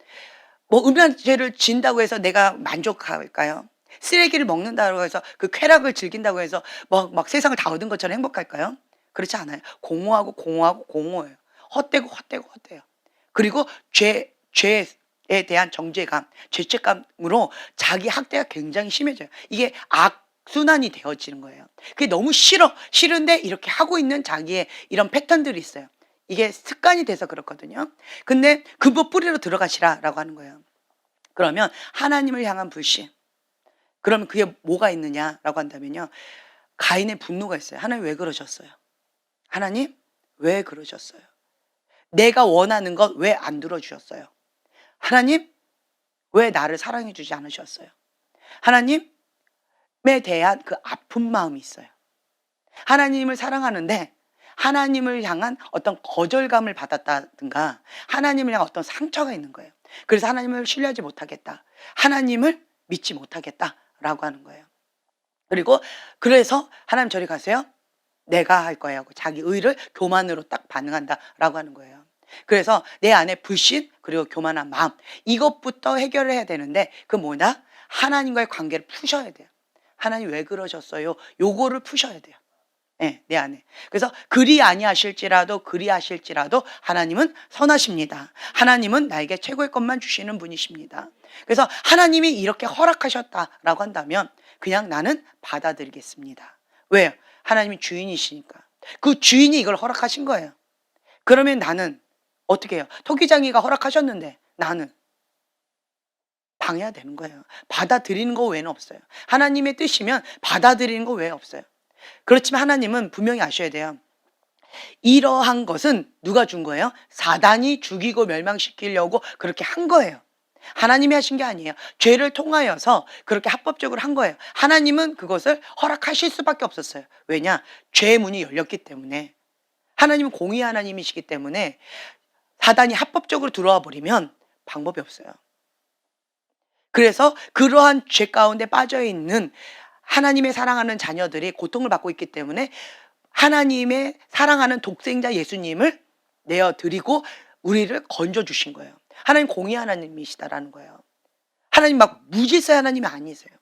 뭐 음란 죄를 진다고 해서 내가 만족할까요? 쓰레기를 먹는다고 해서 그 쾌락을 즐긴다고 해서 막 세상을 다 얻은 것처럼 행복할까요? 그렇지 않아요. 공허하고 공허하고 공허해요. 헛되고 헛되고 헛돼요. 그리고 죄에 대한 정죄감, 죄책감으로 자기 학대가 굉장히 심해져요. 이게 악순환이 되어지는 거예요. 그게 너무 싫은데 이렇게 하고 있는 자기의 이런 패턴들이 있어요. 이게 습관이 돼서 그렇거든요. 근데 그 뿌리로 들어가시라라고 하는 거예요. 그러면 하나님을 향한 불신. 그러면 그게 뭐가 있느냐라고 한다면요. 가인의 분노가 있어요. 하나님 왜 그러셨어요? 하나님 왜 그러셨어요? 내가 원하는 것 왜 안 들어주셨어요? 하나님 왜 나를 사랑해 주지 않으셨어요? 하나님에 대한 그 아픈 마음이 있어요. 하나님을 사랑하는데 하나님을 향한 어떤 거절감을 받았다든가 하나님을 향한 어떤 상처가 있는 거예요. 그래서 하나님을 신뢰하지 못하겠다. 하나님을 믿지 못하겠다라고 하는 거예요. 그리고 그래서 하나님 저리 가세요. 내가 할 거예요 하고 자기 의를 교만으로 딱 반응한다라고 하는 거예요. 그래서 내 안에 불신 그리고 교만한 마음 이것부터 해결을 해야 되는데 그 뭐냐? 하나님과의 관계를 푸셔야 돼요. 하나님 왜 그러셨어요? 요거를 푸셔야 돼요. 네, 내 안에. 그래서 그리하실지라도 하나님은 선하십니다. 하나님은 나에게 최고의 것만 주시는 분이십니다. 그래서 하나님이 이렇게 허락하셨다라고 한다면 그냥 나는 받아들이겠습니다. 왜요? 하나님이 주인이시니까. 그 주인이 이걸 허락하신 거예요. 그러면 나는 어떻게 해요? 토기장이가 허락하셨는데 나는 방해가 되는 거예요. 받아들이는 거 외에는 없어요. 하나님의 뜻이면 받아들이는 거 외에 없어요. 그렇지만 하나님은 분명히 아셔야 돼요. 이러한 것은 누가 준 거예요? 사단이 죽이고 멸망시키려고 그렇게 한 거예요. 하나님이 하신 게 아니에요. 죄를 통하여서 그렇게 합법적으로 한 거예요. 하나님은 그것을 허락하실 수밖에 없었어요. 왜냐? 죄의 문이 열렸기 때문에. 하나님은 공의 하나님이시기 때문에 사단이 합법적으로 들어와 버리면 방법이 없어요. 그래서 그러한 죄 가운데 빠져 있는 하나님의 사랑하는 자녀들이 고통을 받고 있기 때문에 하나님의 사랑하는 독생자 예수님을 내어드리고 우리를 건져주신 거예요. 하나님 공의 하나님이시다라는 거예요. 하나님 막 무질서의 하나님이 아니세요.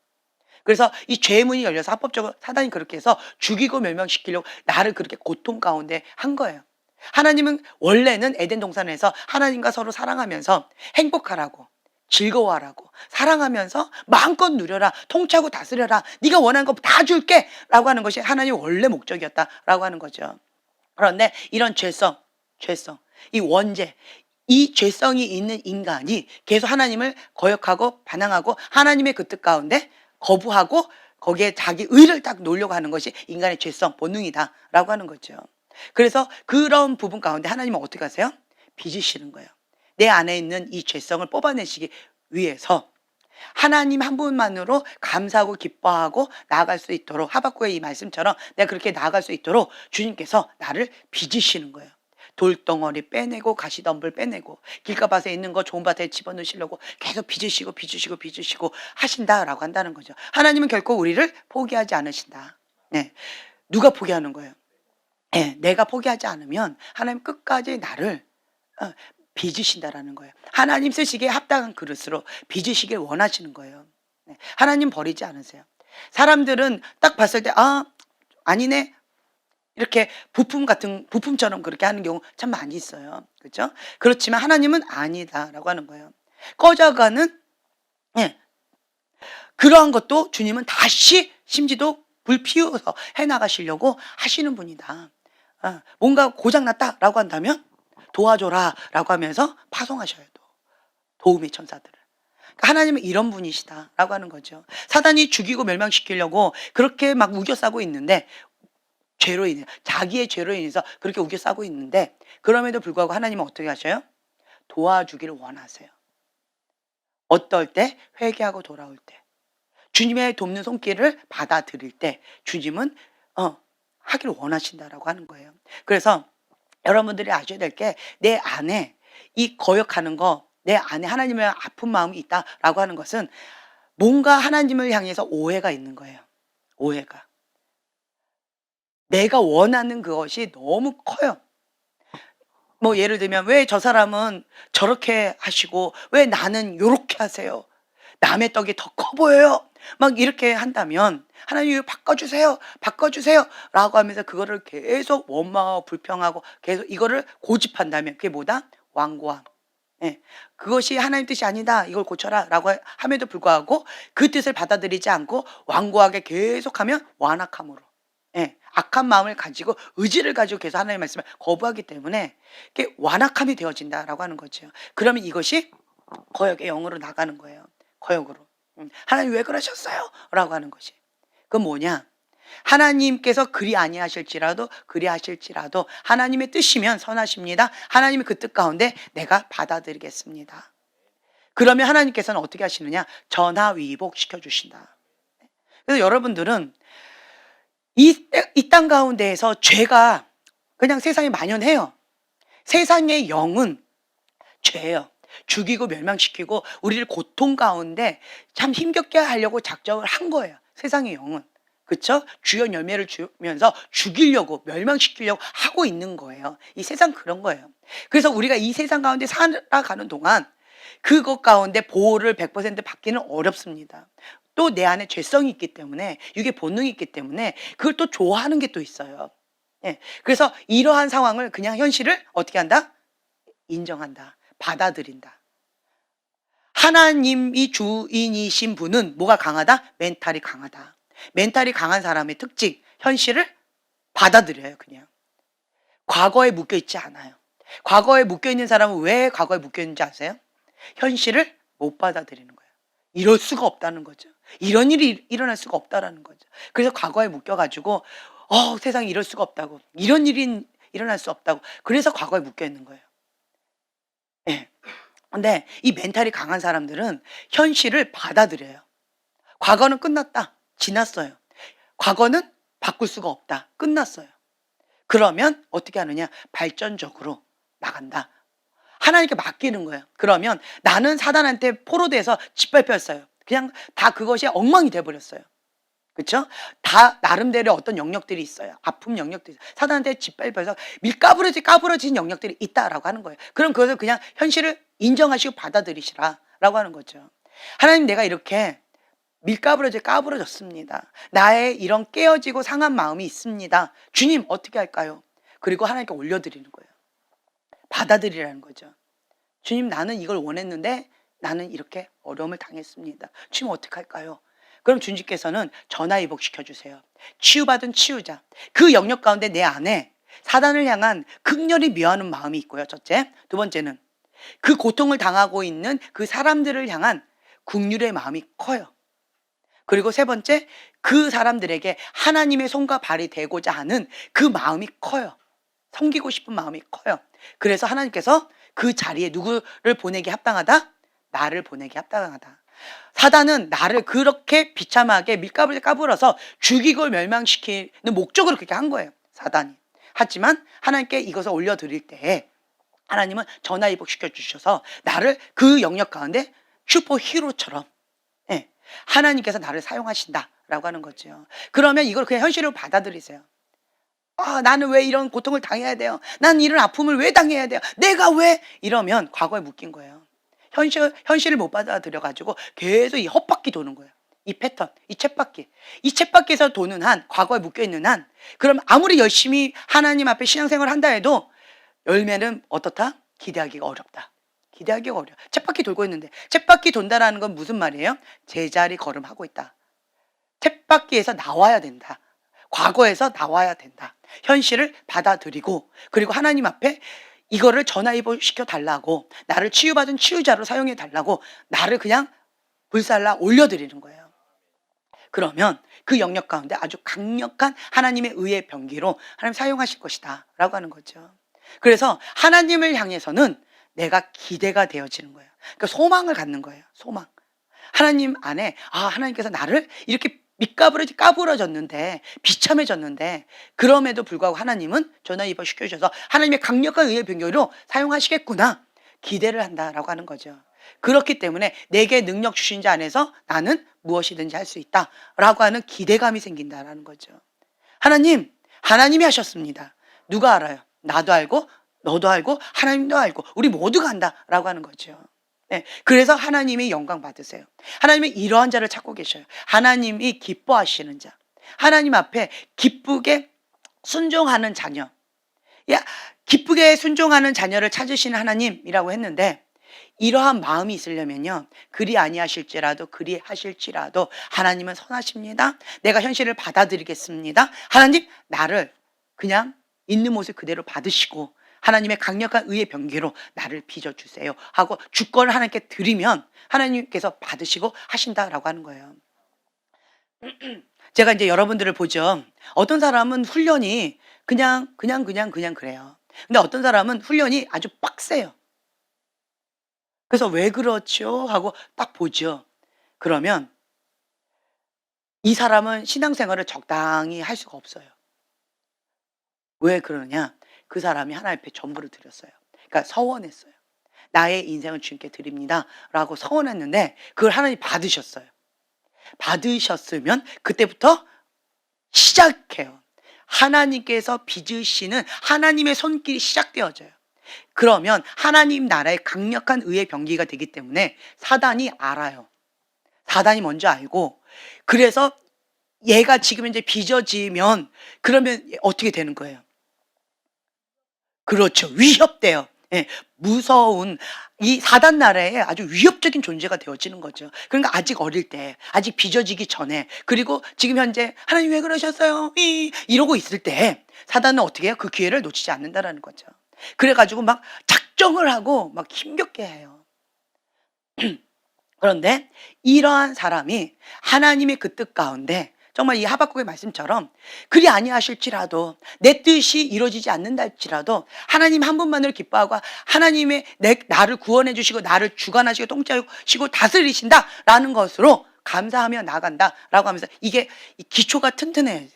그래서 이 죄의 문이 열려서 합법적으로 사단이 그렇게 해서 죽이고 멸망시키려고 나를 그렇게 고통 가운데 한 거예요. 하나님은 원래는 에덴 동산에서 하나님과 서로 사랑하면서 행복하라고 즐거워하라고 사랑하면서 마음껏 누려라 통치하고 다스려라 네가 원하는 거 다 줄게 라고 하는 것이 하나님의 원래 목적이었다라고 하는 거죠. 그런데 이런 죄성 이 원죄 이 죄성이 있는 인간이 계속 하나님을 거역하고 반항하고 하나님의 그 뜻 가운데 거부하고 거기에 자기 의를 딱 놓으려고 하는 것이 인간의 죄성 본능이다라고 하는 거죠. 그래서 그런 부분 가운데 하나님은 어떻게 하세요? 빚으시는 거예요. 내 안에 있는 이 죄성을 뽑아내시기 위해서 하나님 한 분만으로 감사하고 기뻐하고 나아갈 수 있도록 하박국의 이 말씀처럼 내가 그렇게 나아갈 수 있도록 주님께서 나를 빚으시는 거예요. 돌덩어리 빼내고 가시덤불 빼내고 길가밭에 있는 거 좋은 밭에 집어넣으시려고 계속 빚으시고 하신다라고 한다는 거죠. 하나님은 결코 우리를 포기하지 않으신다. 네. 누가 포기하는 거예요? 네. 내가 포기하지 않으면 하나님 끝까지 나를 빚으신다라는 거예요. 하나님 쓰시기에 합당한 그릇으로 빚으시길 원하시는 거예요. 네. 하나님 버리지 않으세요. 사람들은 딱 봤을 때 아니네 이렇게 부품처럼 그렇게 하는 경우 참 많이 있어요. 그렇죠? 그렇지만 하나님은 아니다라고 하는 거예요. 꺼져가는 그러한 것도 주님은 다시 심지도 불 피워서 해나가시려고 하시는 분이다. 뭔가 고장났다라고 한다면 도와줘라라고 하면서 파송하셔야 돼. 도움의 천사들을. 그러니까 하나님은 이런 분이시다라고 하는 거죠. 사단이 죽이고 멸망시키려고 그렇게 막 우겨싸고 있는데 죄로 인해 자기의 죄로 인해서 그렇게 우겨싸고 있는데 그럼에도 불구하고 하나님은 어떻게 하셔요? 도와주기를 원하세요. 어떨 때? 회개하고 돌아올 때. 주님의 돕는 손길을 받아들일 때 주님은 하기를 원하신다라고 하는 거예요. 그래서 여러분들이 아셔야 될 게 내 안에 이 거역하는 거 내 안에 하나님의 아픈 마음이 있다라고 하는 것은 뭔가 하나님을 향해서 오해가 있는 거예요. 오해가. 내가 원하는 그것이 너무 커요. 뭐 예를 들면 왜 저 사람은 저렇게 하시고 왜 나는 요렇게 하세요? 남의 떡이 더 커 보여요. 막 이렇게 한다면 하나님 이거 바꿔주세요. 바꿔주세요. 라고 하면서 그거를 계속 원망하고 불평하고 계속 이거를 고집한다면 그게 뭐다? 완고함. 예. 그것이 하나님 뜻이 아니다. 이걸 고쳐라. 라고 함에도 불구하고 그 뜻을 받아들이지 않고 완고하게 계속하면 완악함으로. 예. 악한 마음을 가지고 의지를 가지고 계속 하나님의 말씀을 거부하기 때문에 이게 완악함이 되어진다라고 하는 거죠. 그러면 이것이 거역의 영으로 나가는 거예요. 거역으로. 하나님 왜 그러셨어요? 라고 하는 것이. 그건 뭐냐? 하나님께서 그리 아니하실지라도 하나님의 뜻이면 선하십니다. 하나님의 그 뜻 가운데 내가 받아들이겠습니다. 그러면 하나님께서는 어떻게 하시느냐? 전하위복 시켜주신다. 그래서 여러분들은 이 땅 가운데에서 죄가 그냥 세상에 만연해요. 세상의 영은 죄예요. 죽이고 멸망시키고 우리를 고통 가운데 참 힘겹게 하려고 작정을 한 거예요. 세상의 영은. 그렇죠? 주연 열매를 주면서 죽이려고 멸망시키려고 하고 있는 거예요. 이 세상 그런 거예요. 그래서 우리가 이 세상 가운데 살아가는 동안 그것 가운데 보호를 100% 받기는 어렵습니다. 또 내 안에 죄성이 있기 때문에 육의 본능이 있기 때문에 그걸 또 좋아하는 게 또 있어요. 예. 그래서 이러한 상황을 그냥 현실을 어떻게 한다? 인정한다. 받아들인다. 하나님이 주인이신 분은 뭐가 강하다? 멘탈이 강하다. 멘탈이 강한 사람의 특징, 현실을 받아들여요, 그냥. 과거에 묶여있지 않아요. 과거에 묶여있는 사람은 왜 과거에 묶여있는지 아세요? 현실을 못 받아들이는 거예요. 이럴 수가 없다는 거죠. 이런 일이 일어날 수가 없다라는 거죠. 그래서 과거에 묶여가지고 세상에 이럴 수가 없다고. 이런 일이 일어날 수 없다고. 그래서 과거에 묶여있는 거예요. 예. 근데 이 멘탈이 강한 사람들은 현실을 받아들여요. 과거는 끝났다. 지났어요. 과거는 바꿀 수가 없다. 끝났어요. 그러면 어떻게 하느냐? 발전적으로 나간다. 하나님께 맡기는 거예요. 그러면 나는 사단한테 포로돼서 짓밟혔어요. 그냥 다 그것이 엉망이 돼버렸어요. 그렇죠? 다 나름대로 어떤 영역들이 있어요. 아픔 영역들이 있어요. 사단한테 짓밟혀서 까부러진 영역들이 있다라고 하는 거예요. 그럼 그것을 그냥 현실을 인정하시고 받아들이시라라고 하는 거죠. 하나님 내가 이렇게 까부러졌습니다. 나의 이런 깨어지고 상한 마음이 있습니다. 주님 어떻게 할까요? 그리고 하나님께 올려드리는 거예요. 받아들이라는 거죠. 주님 나는 이걸 원했는데 나는 이렇게 어려움을 당했습니다. 주님 어떻게 할까요? 그럼 주님께서는 전화위복 시켜주세요. 치유받은 치유자. 그 영역 가운데 내 안에 사단을 향한 극렬히 미워하는 마음이 있고요. 첫째. 두 번째는 그 고통을 당하고 있는 그 사람들을 향한 긍휼의 마음이 커요. 그리고 세 번째, 그 사람들에게 하나님의 손과 발이 되고자 하는 그 마음이 커요. 섬기고 싶은 마음이 커요. 그래서 하나님께서 그 자리에 누구를 보내기 합당하다? 나를 보내기 합당하다. 사단은 나를 그렇게 비참하게 밀가루에 까불어서 죽이고 멸망시키는 목적으로 그렇게 한 거예요. 사단이. 하지만 하나님께 이것을 올려드릴 때에 하나님은 전화위복 시켜주셔서 나를 그 영역 가운데 슈퍼 히어로처럼 하나님께서 나를 사용하신다라고 하는 거죠. 그러면 이걸 그냥 현실로 받아들이세요. 나는 왜 이런 고통을 당해야 돼요? 난 이런 아픔을 왜 당해야 돼요? 내가 왜? 이러면 과거에 묶인 거예요. 현실을 못 받아들여가지고 계속 이 헛바퀴 도는 거예요. 이 패턴, 이 쳇바퀴에서 도는 한, 과거에 묶여있는 한, 그럼 아무리 열심히 하나님 앞에 신앙생활을 한다 해도 열매는 어떻다? 기대하기가 어렵다. 기대하기가 어려워. 쳇바퀴 돌고 있는데, 쳇바퀴 돈다라는 건 무슨 말이에요? 제자리 걸음하고 있다. 쳇바퀴에서 나와야 된다. 과거에서 나와야 된다. 현실을 받아들이고, 그리고 하나님 앞에 이거를 전화위복 시켜달라고, 나를 치유받은 치유자로 사용해달라고, 나를 그냥 불살라 올려드리는 거예요. 그러면 그 영역 가운데 아주 강력한 하나님의 의의 병기로 하나님 사용하실 것이다 라고 하는 거죠. 그래서 하나님을 향해서는 내가 기대가 되어지는 거예요. 그러니까 소망을 갖는 거예요. 소망. 하나님 안에 하나님께서 나를 이렇게 까부러졌는데 비참해졌는데 그럼에도 불구하고 하나님은 전화위복 시켜주셔서 하나님의 강력한 의의 병기로 사용하시겠구나 기대를 한다라고 하는 거죠. 그렇기 때문에 내게 능력 주신 자 안에서 나는 무엇이든지 할 수 있다라고 하는 기대감이 생긴다라는 거죠. 하나님 하나님이 하셨습니다. 누가 알아요? 나도 알고 너도 알고 하나님도 알고 우리 모두가 안다라고 하는 거죠. 네, 그래서 하나님이 영광 받으세요. 하나님이 이러한 자를 찾고 계셔요. 하나님이 기뻐하시는 자. 하나님 앞에 기쁘게 순종하는 자녀. 야, 기쁘게 순종하는 자녀를 찾으시는 하나님이라고 했는데 이러한 마음이 있으려면요. 그리 아니하실지라도 그리 하실지라도 하나님은 선하십니다. 내가 현실을 받아들이겠습니다. 하나님 나를 그냥 있는 모습 그대로 받으시고 하나님의 강력한 의의 병기로 나를 빚어주세요 하고 주권을 하나님께 드리면 하나님께서 받으시고 하신다라고 하는 거예요. 제가 이제 여러분들을 보죠. 어떤 사람은 훈련이 그냥 그래요. 근데 어떤 사람은 훈련이 아주 빡세요. 그래서 왜 그렇죠? 하고 딱 보죠. 그러면 이 사람은 신앙생활을 적당히 할 수가 없어요. 왜 그러느냐? 그 사람이 하나님 앞에 전부를 드렸어요. 그러니까 서원했어요. 나의 인생을 주님께 드립니다. 라고 서원했는데 그걸 하나님 받으셨어요. 받으셨으면 그때부터 시작해요. 하나님께서 빚으시는 하나님의 손길이 시작되어져요. 그러면 하나님 나라의 강력한 의의 병기가 되기 때문에 사단이 알아요. 사단이 먼저 알고 그래서 얘가 지금 이제 빚어지면 그러면 어떻게 되는 거예요? 그렇죠. 위협돼요. 예, 무서운 이 사단 나라에 아주 위협적인 존재가 되어지는 거죠. 그러니까 아직 어릴 때, 아직 빚어지기 전에, 그리고 지금 현재 하나님 왜 그러셨어요? 이러고 있을 때 사단은 어떻게 해요? 그 기회를 놓치지 않는다라는 거죠. 그래가지고 막 작정을 하고 막 힘겹게 해요. 그런데 이러한 사람이 하나님의 그 뜻 가운데 정말 이 하박국의 말씀처럼 그리 아니하실지라도 내 뜻이 이루어지지 않는다 할지라도 하나님 한 분만을 기뻐하고 하나님의 나를 구원해 주시고 나를 주관하시고 통치하시고 다스리신다라는 것으로 감사하며 나간다라고 하면서 이게 기초가 튼튼해야 돼요.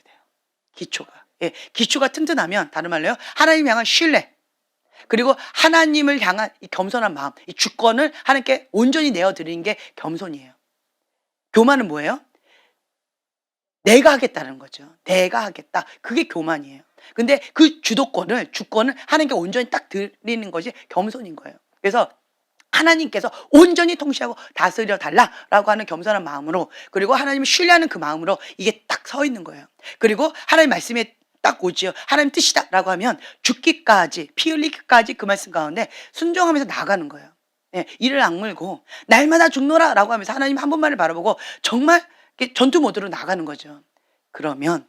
기초가. 예, 기초가 튼튼하면 다른 말로요. 하나님 향한 신뢰 그리고 하나님을 향한 이 겸손한 마음, 이 주권을 하나님께 온전히 내어드리는 게 겸손이에요. 교만은 뭐예요? 내가 하겠다는 거죠. 내가 하겠다. 그게 교만이에요. 근데 그 주권을 하나님께 온전히 딱 드리는 것이 겸손인 거예요. 그래서 하나님께서 온전히 통치하고 다스려 달라라고 하는 겸손한 마음으로 그리고 하나님을 신뢰하는 그 마음으로 이게 딱 서 있는 거예요. 그리고 하나님 말씀에 딱 오지요. 하나님 뜻이다라고 하면 죽기까지 피 흘리기까지 그 말씀 가운데 순종하면서 나가는 거예요. 예, 이를 악물고 날마다 죽노라라고 하면서 하나님 한 분만을 바라보고 정말 전투 모드로 나가는 거죠. 그러면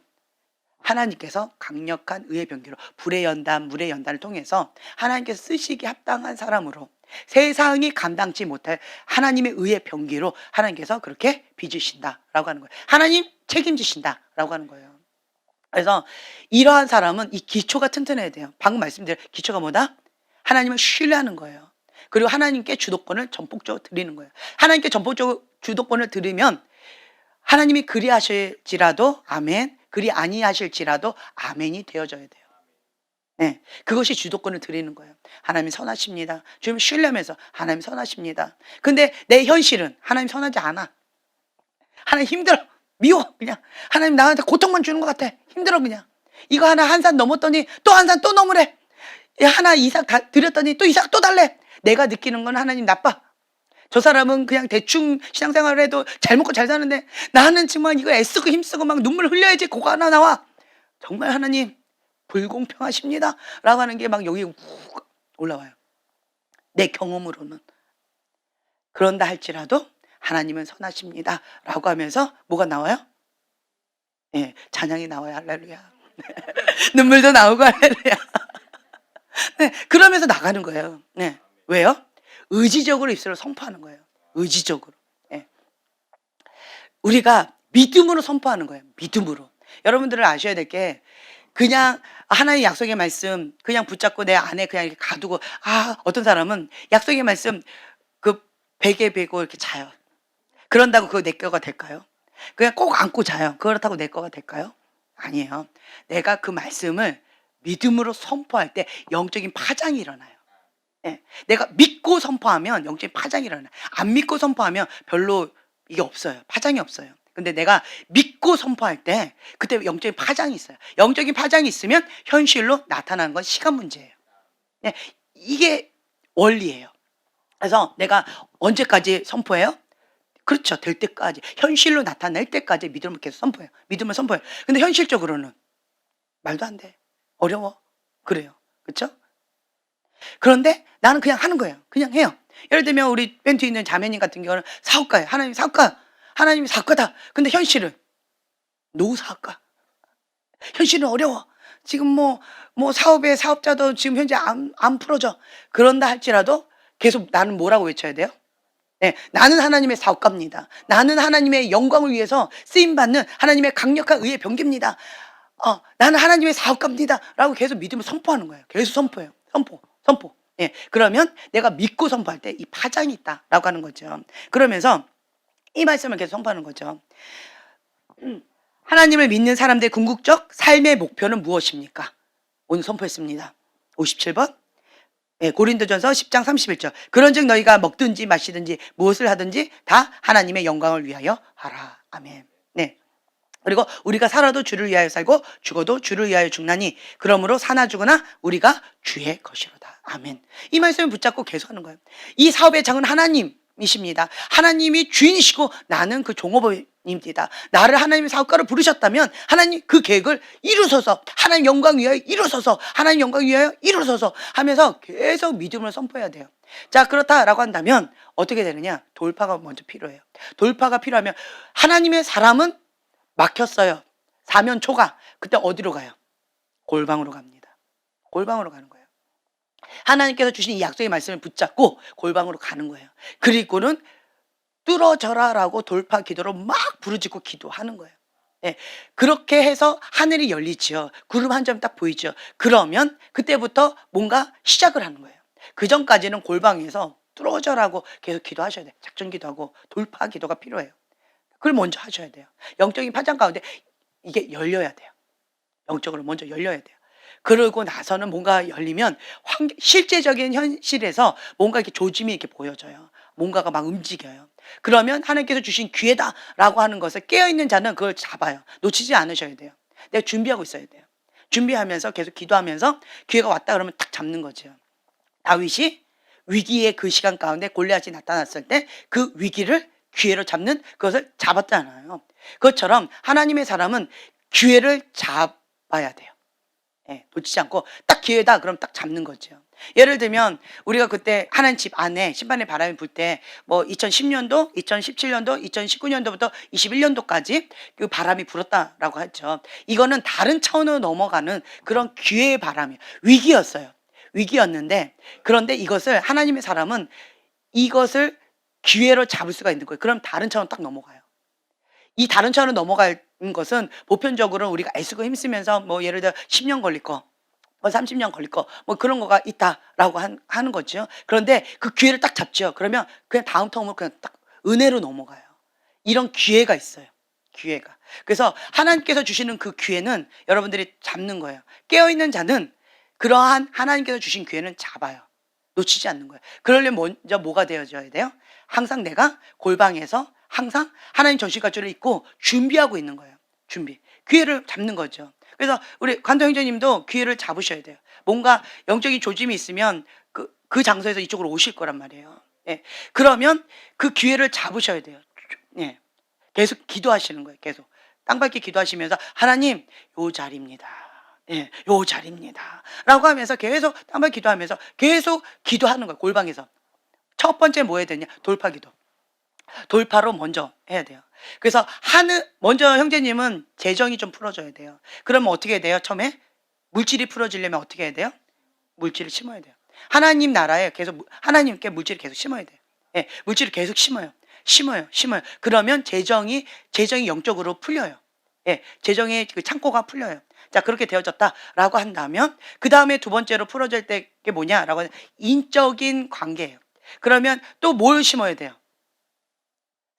하나님께서 강력한 의의 병기로 불의 연단, 물의 연단을 통해서 하나님께서 쓰시기에 합당한 사람으로 세상이 감당치 못할 하나님의 의의 병기로 하나님께서 그렇게 빚으신다라고 하는 거예요. 하나님 책임지신다라고 하는 거예요. 그래서 이러한 사람은 이 기초가 튼튼해야 돼요. 방금 말씀드린 기초가 뭐다? 하나님을 신뢰하는 거예요. 그리고 하나님께 주도권을 전폭적으로 드리는 거예요. 하나님께 전폭적으로 주도권을 드리면 하나님이 그리하실지라도 아멘, 그리 아니하실지라도 아멘이 되어져야 돼요. 네, 그것이 주도권을 드리는 거예요. 하나님 선하십니다. 주님 신뢰하면서 하나님 선하십니다. 근데 내 현실은 하나님 선하지 않아. 하나님 힘들어. 미워. 그냥 하나님 나한테 고통만 주는 것 같아. 힘들어 그냥. 이거 하나 한 산 넘었더니 또 한 산 또 넘으래. 하나 이삭 드렸더니 또 이삭 또 달래. 내가 느끼는 건 하나님 나빠. 저 사람은 그냥 대충 신앙생활을 해도 잘 먹고 잘 사는데 나는 정말 이거 애쓰고 힘쓰고 막 눈물 흘려야지 그거 하나 나와. 정말 하나님 불공평하십니다 라고 하는 게 막 여기 훅 올라와요. 내 경험으로는. 그런다 할지라도 하나님은 선하십니다 라고 하면서 뭐가 나와요? 예, 찬양이 나와요. 할렐루야. 눈물도 나오고 할렐루야. 네, 그러면서 나가는 거예요. 네, 왜요? 의지적으로 입술을 선포하는 거예요. 의지적으로. 예. 우리가 믿음으로 선포하는 거예요. 믿음으로. 여러분들을 아셔야 될 게 그냥 하나의 약속의 말씀 그냥 붙잡고 내 안에 그냥 이렇게 가두고 어떤 사람은 약속의 말씀 그 베개 베고 이렇게 자요. 그런다고 그거 내 거가 될까요? 그냥 꼭 안고 자요. 그렇다고 내 거가 될까요? 아니에요. 내가 그 말씀을 믿음으로 선포할 때 영적인 파장이 일어나요. 예, 내가 믿고 선포하면 영적인 파장이 일어나요. 안 믿고 선포하면 별로 이게 없어요. 파장이 없어요. 근데 내가 믿고 선포할 때 그때 영적인 파장이 있어요. 영적인 파장이 있으면 현실로 나타나는 건 시간 문제예요. 예, 이게 원리예요. 그래서 내가 언제까지 선포해요? 그렇죠. 될 때까지. 현실로 나타낼 때까지 믿음을 계속 선포해요. 믿음을 선포해요. 근데 현실적으로는 말도 안 돼. 어려워. 그래요. 그렇죠? 그런데 나는 그냥 하는 거예요. 그냥 해요. 예를 들면 우리 멘트에 있는 자매님 같은 경우는 사업가예요. 하나님 사업가. 하나님이 사업가다. 근데 현실은 노사업가. 현실은 어려워. 지금 뭐 사업의 사업자도 지금 현재 안 풀어져. 그런다 할지라도 계속 나는 뭐라고 외쳐야 돼요? 네, 나는 하나님의 사업가입니다. 나는 하나님의 영광을 위해서 쓰임받는 하나님의 강력한 의의 병기입니다. 나는 하나님의 사업가입니다. 라고 계속 믿음을 선포하는 거예요. 계속 선포해요. 선포. 예, 그러면 내가 믿고 선포할 때 이 파장이 있다라고 하는 거죠. 그러면서 이 말씀을 계속 선포하는 거죠. 하나님을 믿는 사람들의 궁극적 삶의 목표는 무엇입니까? 오늘 선포했습니다. 57번. 예, 고린도전서 10장 31절. 그런즉 너희가 먹든지 마시든지 무엇을 하든지 다 하나님의 영광을 위하여 하라. 아멘. 네. 그리고 우리가 살아도 주를 위하여 살고 죽어도 주를 위하여 죽나니 그러므로 사나 죽으나 우리가 주의 것이로다. 아멘. 이 말씀을 붙잡고 계속하는 거예요. 이 사업의 장은 하나님이십니다. 하나님이 주인이시고 나는 그 종업원입니다. 나를 하나님의 사업가로 부르셨다면 하나님 그 계획을 이루소서, 하나님 영광 위하여 이루소서, 하나님 영광 위하여 이루소서 하면서 계속 믿음을 선포해야 돼요. 자, 그렇다라고 한다면 어떻게 되느냐? 돌파가 먼저 필요해요. 돌파가 필요하면 하나님의 사람은 막혔어요. 사면 초가. 그때 어디로 가요? 골방으로 갑니다. 골방으로 가는 거예요. 하나님께서 주신 이 약속의 말씀을 붙잡고 골방으로 가는 거예요. 그리고는 뚫어져라라고 돌파 기도로 막 부르짖고 기도하는 거예요. 네, 그렇게 해서 하늘이 열리지요. 구름 한 점 딱 보이죠. 그러면 그때부터 뭔가 시작을 하는 거예요. 그 전까지는 골방에서 뚫어져라고 계속 기도하셔야 돼요. 작전 기도하고 돌파 기도가 필요해요. 그걸 먼저 하셔야 돼요. 영적인 파장 가운데 이게 열려야 돼요. 영적으로 먼저 열려야 돼요. 그러고 나서는 뭔가 열리면 실제적인 현실에서 뭔가 이렇게 조짐이 이렇게 보여져요. 뭔가가 막 움직여요. 그러면 하나님께서 주신 기회다라고 하는 것을 깨어있는 자는 그걸 잡아요. 놓치지 않으셔야 돼요. 내가 준비하고 있어야 돼요. 준비하면서 계속 기도하면서 기회가 왔다 그러면 딱 잡는 거죠. 다윗이 위기의 그 시간 가운데 골리앗이 나타났을 때 그 위기를 기회로 잡는 그것을 잡았잖아요. 그것처럼 하나님의 사람은 기회를 잡아야 돼요. 예, 놓치지 않고 딱 기회다 그럼 딱 잡는 거죠. 예를 들면 우리가 그때 하나님 집 안에 심판의 바람이 불 때 뭐 2010년도, 2017년도, 2019년도부터 21년도까지 그 바람이 불었다라고 하죠. 이거는 다른 차원으로 넘어가는 그런 기회의 바람이에요. 위기였어요. 위기였는데 그런데 이것을 하나님의 사람은 이것을 기회로 잡을 수가 있는 거예요. 그럼 다른 차원 딱 넘어가요. 이 다른 차원으로 넘어가는 것은 보편적으로 우리가 애쓰고 힘쓰면서 뭐 예를 들어 10년 걸릴 거, 뭐 30년 걸릴 거, 뭐 그런 거가 있다라고 하는 거죠. 그런데 그 기회를 딱 잡죠. 그러면 그냥 다음 텀으로 그냥 딱 은혜로 넘어가요. 이런 기회가 있어요. 기회가. 그래서 하나님께서 주시는 그 기회는 여러분들이 잡는 거예요. 깨어있는 자는 그러한 하나님께서 주신 기회는 잡아요. 놓치지 않는 거예요. 그러려면 먼저 뭐가 되어져야 돼요? 항상 내가 골방에서 항상 하나님 전신갑주를 입고 준비하고 있는 거예요. 준비. 기회를 잡는 거죠. 그래서 우리 관도 형제님도 기회를 잡으셔야 돼요. 뭔가 영적인 조짐이 있으면 그 장소에서 이쪽으로 오실 거란 말이에요. 예. 그러면 그 기회를 잡으셔야 돼요. 예. 계속 기도하시는 거예요. 계속. 땅밟기 기도하시면서 하나님 요 자리입니다. 예, 요 자리입니다. 라고 하면서 계속 땅밟기 기도하면서 계속 기도하는 거예요. 골방에서. 첫 번째 뭐 해야 되냐? 돌파 기도. 돌파로 먼저 해야 돼요. 그래서 먼저 형제님은 재정이 좀 풀어져야 돼요. 그러면 어떻게 해야 돼요? 처음에 물질이 풀어지려면 어떻게 해야 돼요? 물질을 심어야 돼요. 하나님 나라에 계속 하나님께 물질을 계속 심어야 돼요. 예, 물질을 계속 심어요. 그러면 재정이 영적으로 풀려요. 예, 재정의 그 창고가 풀려요. 자, 그렇게 되어졌다라고 한다면 그 다음에 두 번째로 풀어질 때 게 뭐냐라고 하면 인적인 관계예요. 그러면 또 뭘 심어야 돼요?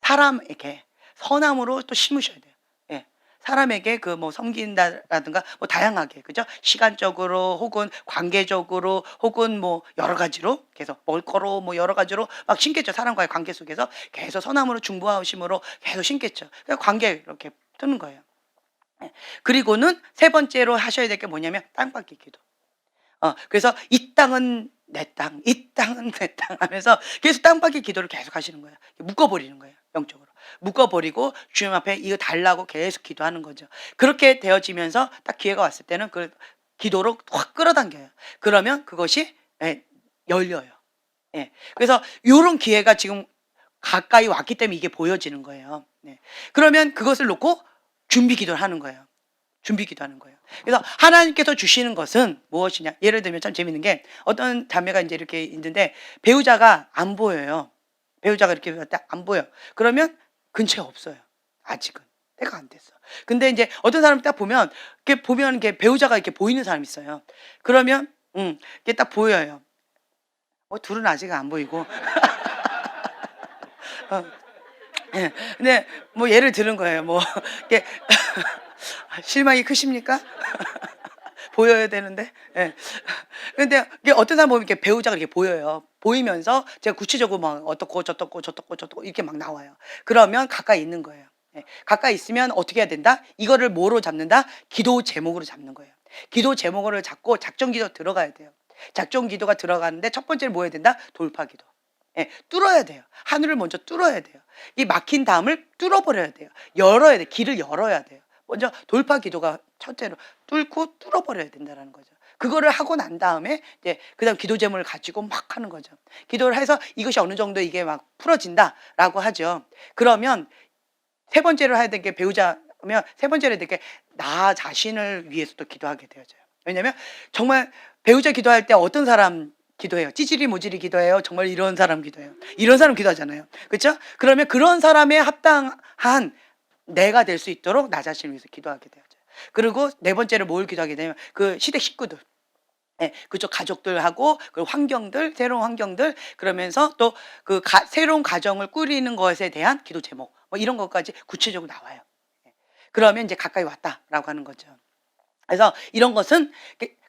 사람에게 선함으로 또 심으셔야 돼요. 예, 사람에게 그 뭐 섬긴다라든가 뭐 다양하게 그죠? 시간적으로 혹은 관계적으로 혹은 뭐 여러 가지로 계속 먹을 거로 뭐 여러 가지로 막 신겠죠. 사람과의 관계 속에서 계속 선함으로 중보하심으로 계속 신겠죠. 그러니까 관계 이렇게 뜨는 거예요. 예. 그리고는 세 번째로 하셔야 될 게 뭐냐면 땅밟기 기도. 그래서 이 땅은 내 땅, 이 땅은 내 땅 하면서 계속 땅밟기 기도를 계속 하시는 거예요. 묶어버리는 거예요, 영적으로. 묶어버리고 주님 앞에 이거 달라고 계속 기도하는 거죠. 그렇게 되어지면서 딱 기회가 왔을 때는 그 기도로 확 끌어당겨요. 그러면 그것이 예, 열려요. 예. 그래서 요런 기회가 지금 가까이 왔기 때문에 이게 보여지는 거예요. 네. 그러면 그것을 놓고 준비 기도를 하는 거예요. 준비 기도하는 거예요. 그래서 하나님께서 주시는 것은 무엇이냐? 예를 들면 참 재밌는 게 어떤 자매가 이제 이렇게 있는데 배우자가 안 보여요. 배우자가 이렇게 딱 안 보여. 그러면 근처에 없어요. 아직은. 때가 안 됐어. 근데 이제 어떤 사람 딱 보면 이렇게 보면 이렇게 배우자가 이렇게 보이는 사람이 있어요. 그러면 이게 딱 보여요. 둘은 아직 안 보이고. 어, 예. 근데 뭐 예를 들은 거예요. 뭐 이게 실망이 크십니까? 보여야 되는데. 예. 근데 이게 어떤 사람 보면 이렇게 배우자가 이렇게 보여요. 보이면서 제가 구체적으로 막 어떻고 저떻고 저떻고 저떻고 이렇게 막 나와요. 그러면 가까이 있는 거예요. 예. 가까이 있으면 어떻게 해야 된다? 이거를 뭐로 잡는다? 기도 제목으로 잡는 거예요. 기도 제목을 잡고 작전 기도 들어가야 돼요. 작전 기도가 들어가는데 첫 번째는 뭐 해야 된다? 돌파 기도. 예, 뚫어야 돼요. 하늘을 먼저 뚫어야 돼요. 이 막힌 담을 뚫어버려야 돼요. 열어야 돼. 길을 열어야 돼요. 먼저 돌파 기도가 첫째로 뚫고 뚫어버려야 된다는 거죠. 그거를 하고 난 다음에 이제 그다음 기도 제목을 가지고 막 하는 거죠. 기도를 해서 이것이 어느 정도 이게 막 풀어진다라고 하죠. 그러면 세 번째로 해야 될 게 배우자면 세 번째로 해야 될 게 나 자신을 위해서도 기도하게 되어져요. 왜냐하면 정말 배우자 기도할 때 어떤 사람 기도해요? 찌질이 모질이 기도해요? 정말 이런 사람 기도해요? 이런 사람 기도하잖아요. 그렇죠? 그러면 그런 사람에 합당한 내가 될 수 있도록 나 자신을 위해서 기도하게 되어져요. 그리고 네 번째로 뭘 기도하게 되면 그 시댁 식구들, 예, 그쪽 가족들하고 그 환경들, 새로운 환경들 그러면서 또 그 새로운 가정을 꾸리는 것에 대한 기도 제목 뭐 이런 것까지 구체적으로 나와요. 예. 그러면 이제 가까이 왔다라고 하는 거죠. 그래서 이런 것은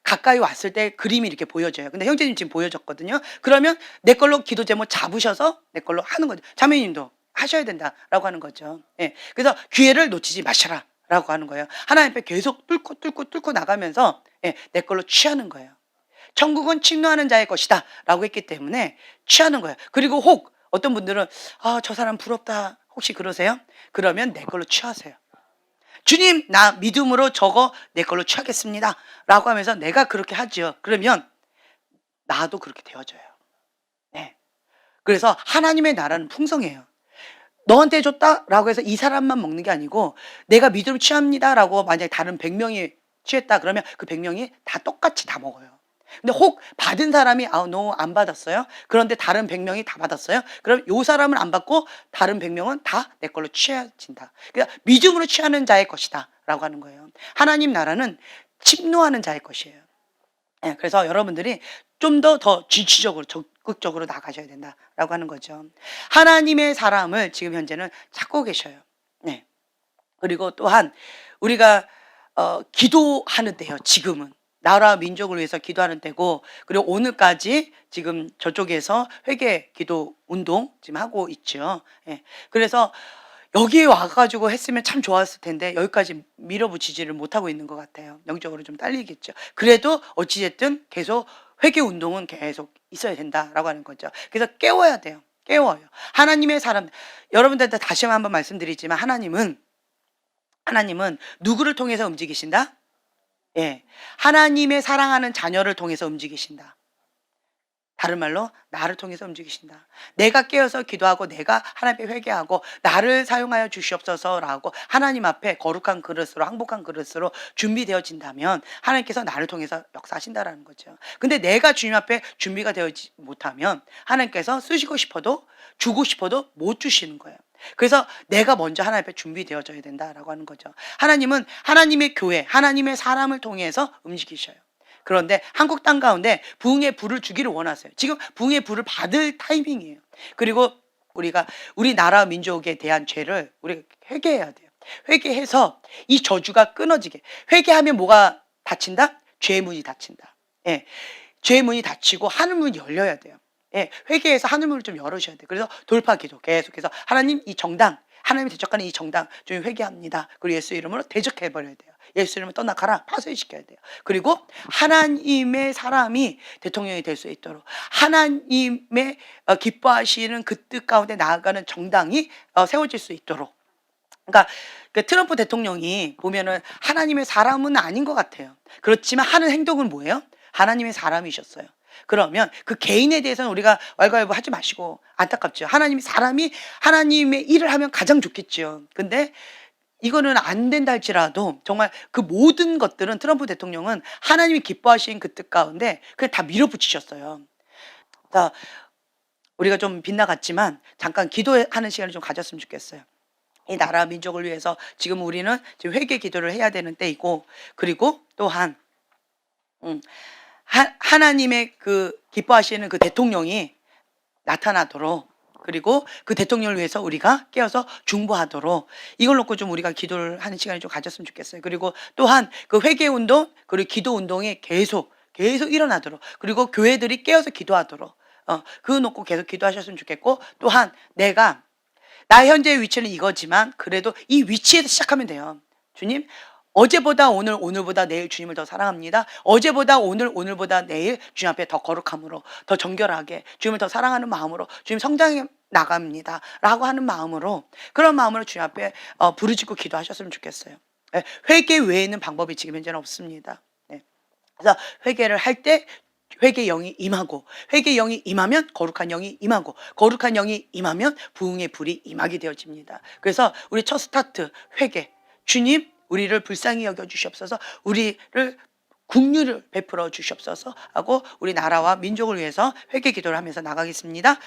가까이 왔을 때 그림이 이렇게 보여져요. 근데 형제님 지금 보여졌거든요. 그러면 내 걸로 기도 제목 잡으셔서 내 걸로 하는 거죠. 자매님도 하셔야 된다라고 하는 거죠. 예. 그래서 기회를 놓치지 마셔라라고 하는 거예요. 하나님 앞에 계속 뚫고 나가면서 예, 내 걸로 취하는 거예요. 천국은 침노하는 자의 것이다라고 했기 때문에 취하는 거예요. 그리고 혹 어떤 분들은 저 사람 부럽다 혹시 그러세요? 그러면 내 걸로 취하세요. 주님 나 믿음으로 저거 내 걸로 취하겠습니다 라고 하면서 내가 그렇게 하죠. 그러면 나도 그렇게 되어져요. 네. 그래서 하나님의 나라는 풍성해요. 너한테 줬다라고 해서 이 사람만 먹는 게 아니고 내가 믿음으로 취합니다라고 만약에 다른 100명이 취했다 그러면 그 100명이 다 똑같이 다 먹어요. 근데 혹 받은 사람이 너 안 받았어요? 그런데 다른 100명이 다 받았어요? 그럼 요 사람은 안 받고 다른 100명은 다 내 걸로 취해진다. 그러니까 믿음으로 취하는 자의 것이다 라고 하는 거예요. 하나님 나라는 침노하는 자의 것이에요. 예, 그래서 여러분들이 좀 더 지치적으로 적극적으로 나가셔야 된다라고 하는 거죠. 하나님의 사람을 지금 현재는 찾고 계셔요. 네. 그리고 또한 우리가 기도하는 때요. 지금은 나라 민족을 위해서 기도하는 때고 그리고 오늘까지 지금 저쪽에서 회개 기도 운동 지금 하고 있죠. 예. 그래서 여기에 와가지고 했으면 참 좋았을 텐데 여기까지 밀어붙이지를 못하고 있는 것 같아요. 영적으로 좀 딸리겠죠. 그래도 어찌됐든 계속 회개 운동은 계속 있어야 된다라고 하는 거죠. 그래서 깨워야 돼요. 깨워요. 하나님의 사람, 여러분들한테 다시 한번 말씀드리지만 하나님은 누구를 통해서 움직이신다? 예. 하나님의 사랑하는 자녀를 통해서 움직이신다. 다른 말로 나를 통해서 움직이신다. 내가 깨어서 기도하고 내가 하나님께 회개하고 나를 사용하여 주시옵소서라고 하나님 앞에 거룩한 그릇으로 항복한 그릇으로 준비되어진다면 하나님께서 나를 통해서 역사하신다라는 거죠. 근데 내가 주님 앞에 준비가 되지 못하면 하나님께서 쓰시고 싶어도 주고 싶어도 못 주시는 거예요. 그래서 내가 먼저 하나님 앞에 준비되어져야 된다라고 하는 거죠. 하나님은 하나님의 교회, 하나님의 사람을 통해서 움직이셔요. 그런데 한국 땅 가운데 부흥의 불을 주기를 원하세요. 지금 부흥의 불을 받을 타이밍이에요. 그리고 우리가 우리나라 민족에 대한 죄를 우리가 회개해야 돼요. 회개해서 이 저주가 끊어지게. 회개하면 뭐가 닫힌다? 죄의 문이 닫힌다. 예. 죄의 문이 닫히고 하늘 문이 열려야 돼요. 예. 회개해서 하늘 문을 좀 열으셔야 돼요. 그래서 돌파 기도 계속해서 하나님 이 정당, 하나님이 대적하는 이 정당 좀 회개합니다. 그리고 예수 이름으로 대적해 버려야 돼요. 예수 이름으로 떠나가라 파쇄시켜야 돼요. 그리고 하나님의 사람이 대통령이 될 수 있도록 하나님의 기뻐하시는 그 뜻 가운데 나아가는 정당이 세워질 수 있도록. 그러니까 그 트럼프 대통령이 보면은 하나님의 사람은 아닌 것 같아요. 그렇지만 하는 행동은 뭐예요? 하나님의 사람이셨어요. 그러면 그 개인에 대해서는 우리가 왈가왈부 하지 마시고 안타깝죠. 하나님이 사람이 하나님의 일을 하면 가장 좋겠죠. 근데 이거는 안 된다 할지라도 정말 그 모든 것들은 트럼프 대통령은 하나님이 기뻐하신 그 뜻 가운데 그냥 다 밀어붙이셨어요. 자, 우리가 좀 빗나갔지만 잠깐 기도하는 시간을 좀 가졌으면 좋겠어요. 이 나라 민족을 위해서 지금 우리는 지금 회개 기도를 해야 되는 때이고, 그리고 또한 하나님의 그 기뻐하시는 그 대통령이 나타나도록, 그리고 그 대통령을 위해서 우리가 깨어서 중보하도록, 이걸 놓고 좀 우리가 기도를 하는 시간을 좀 가졌으면 좋겠어요. 그리고 또한 그 회개 운동 그리고 기도 운동이 계속 일어나도록, 그리고 교회들이 깨어서 기도하도록 그거 놓고 계속 기도하셨으면 좋겠고, 또한 내가 나의 현재의 위치는 이거지만 그래도 이 위치에서 시작하면 돼요. 주님, 어제보다 오늘, 오늘보다 내일 주님을 더 사랑합니다. 어제보다 오늘, 오늘보다 내일 주님 앞에 더 거룩함으로, 더 정결하게 주님을 더 사랑하는 마음으로 주님 성장해 나갑니다 라고 하는 마음으로, 그런 마음으로 주님 앞에 부르짖고 기도하셨으면 좋겠어요. 예, 회개 외에는 방법이 지금 현재는 없습니다. 예. 그래서 회개를 할 때 회개 영이 임하고, 회개 영이 임하면 거룩한 영이 임하고, 거룩한 영이 임하면 부흥의 불이 임하게 되어집니다. 그래서 우리 첫 스타트 회개. 주님, 우리를 불쌍히 여겨 주시옵소서, 우리를 긍휼을 베풀어 주시옵소서 하고 우리 나라와 민족을 위해서 회개 기도를 하면서 나가겠습니다.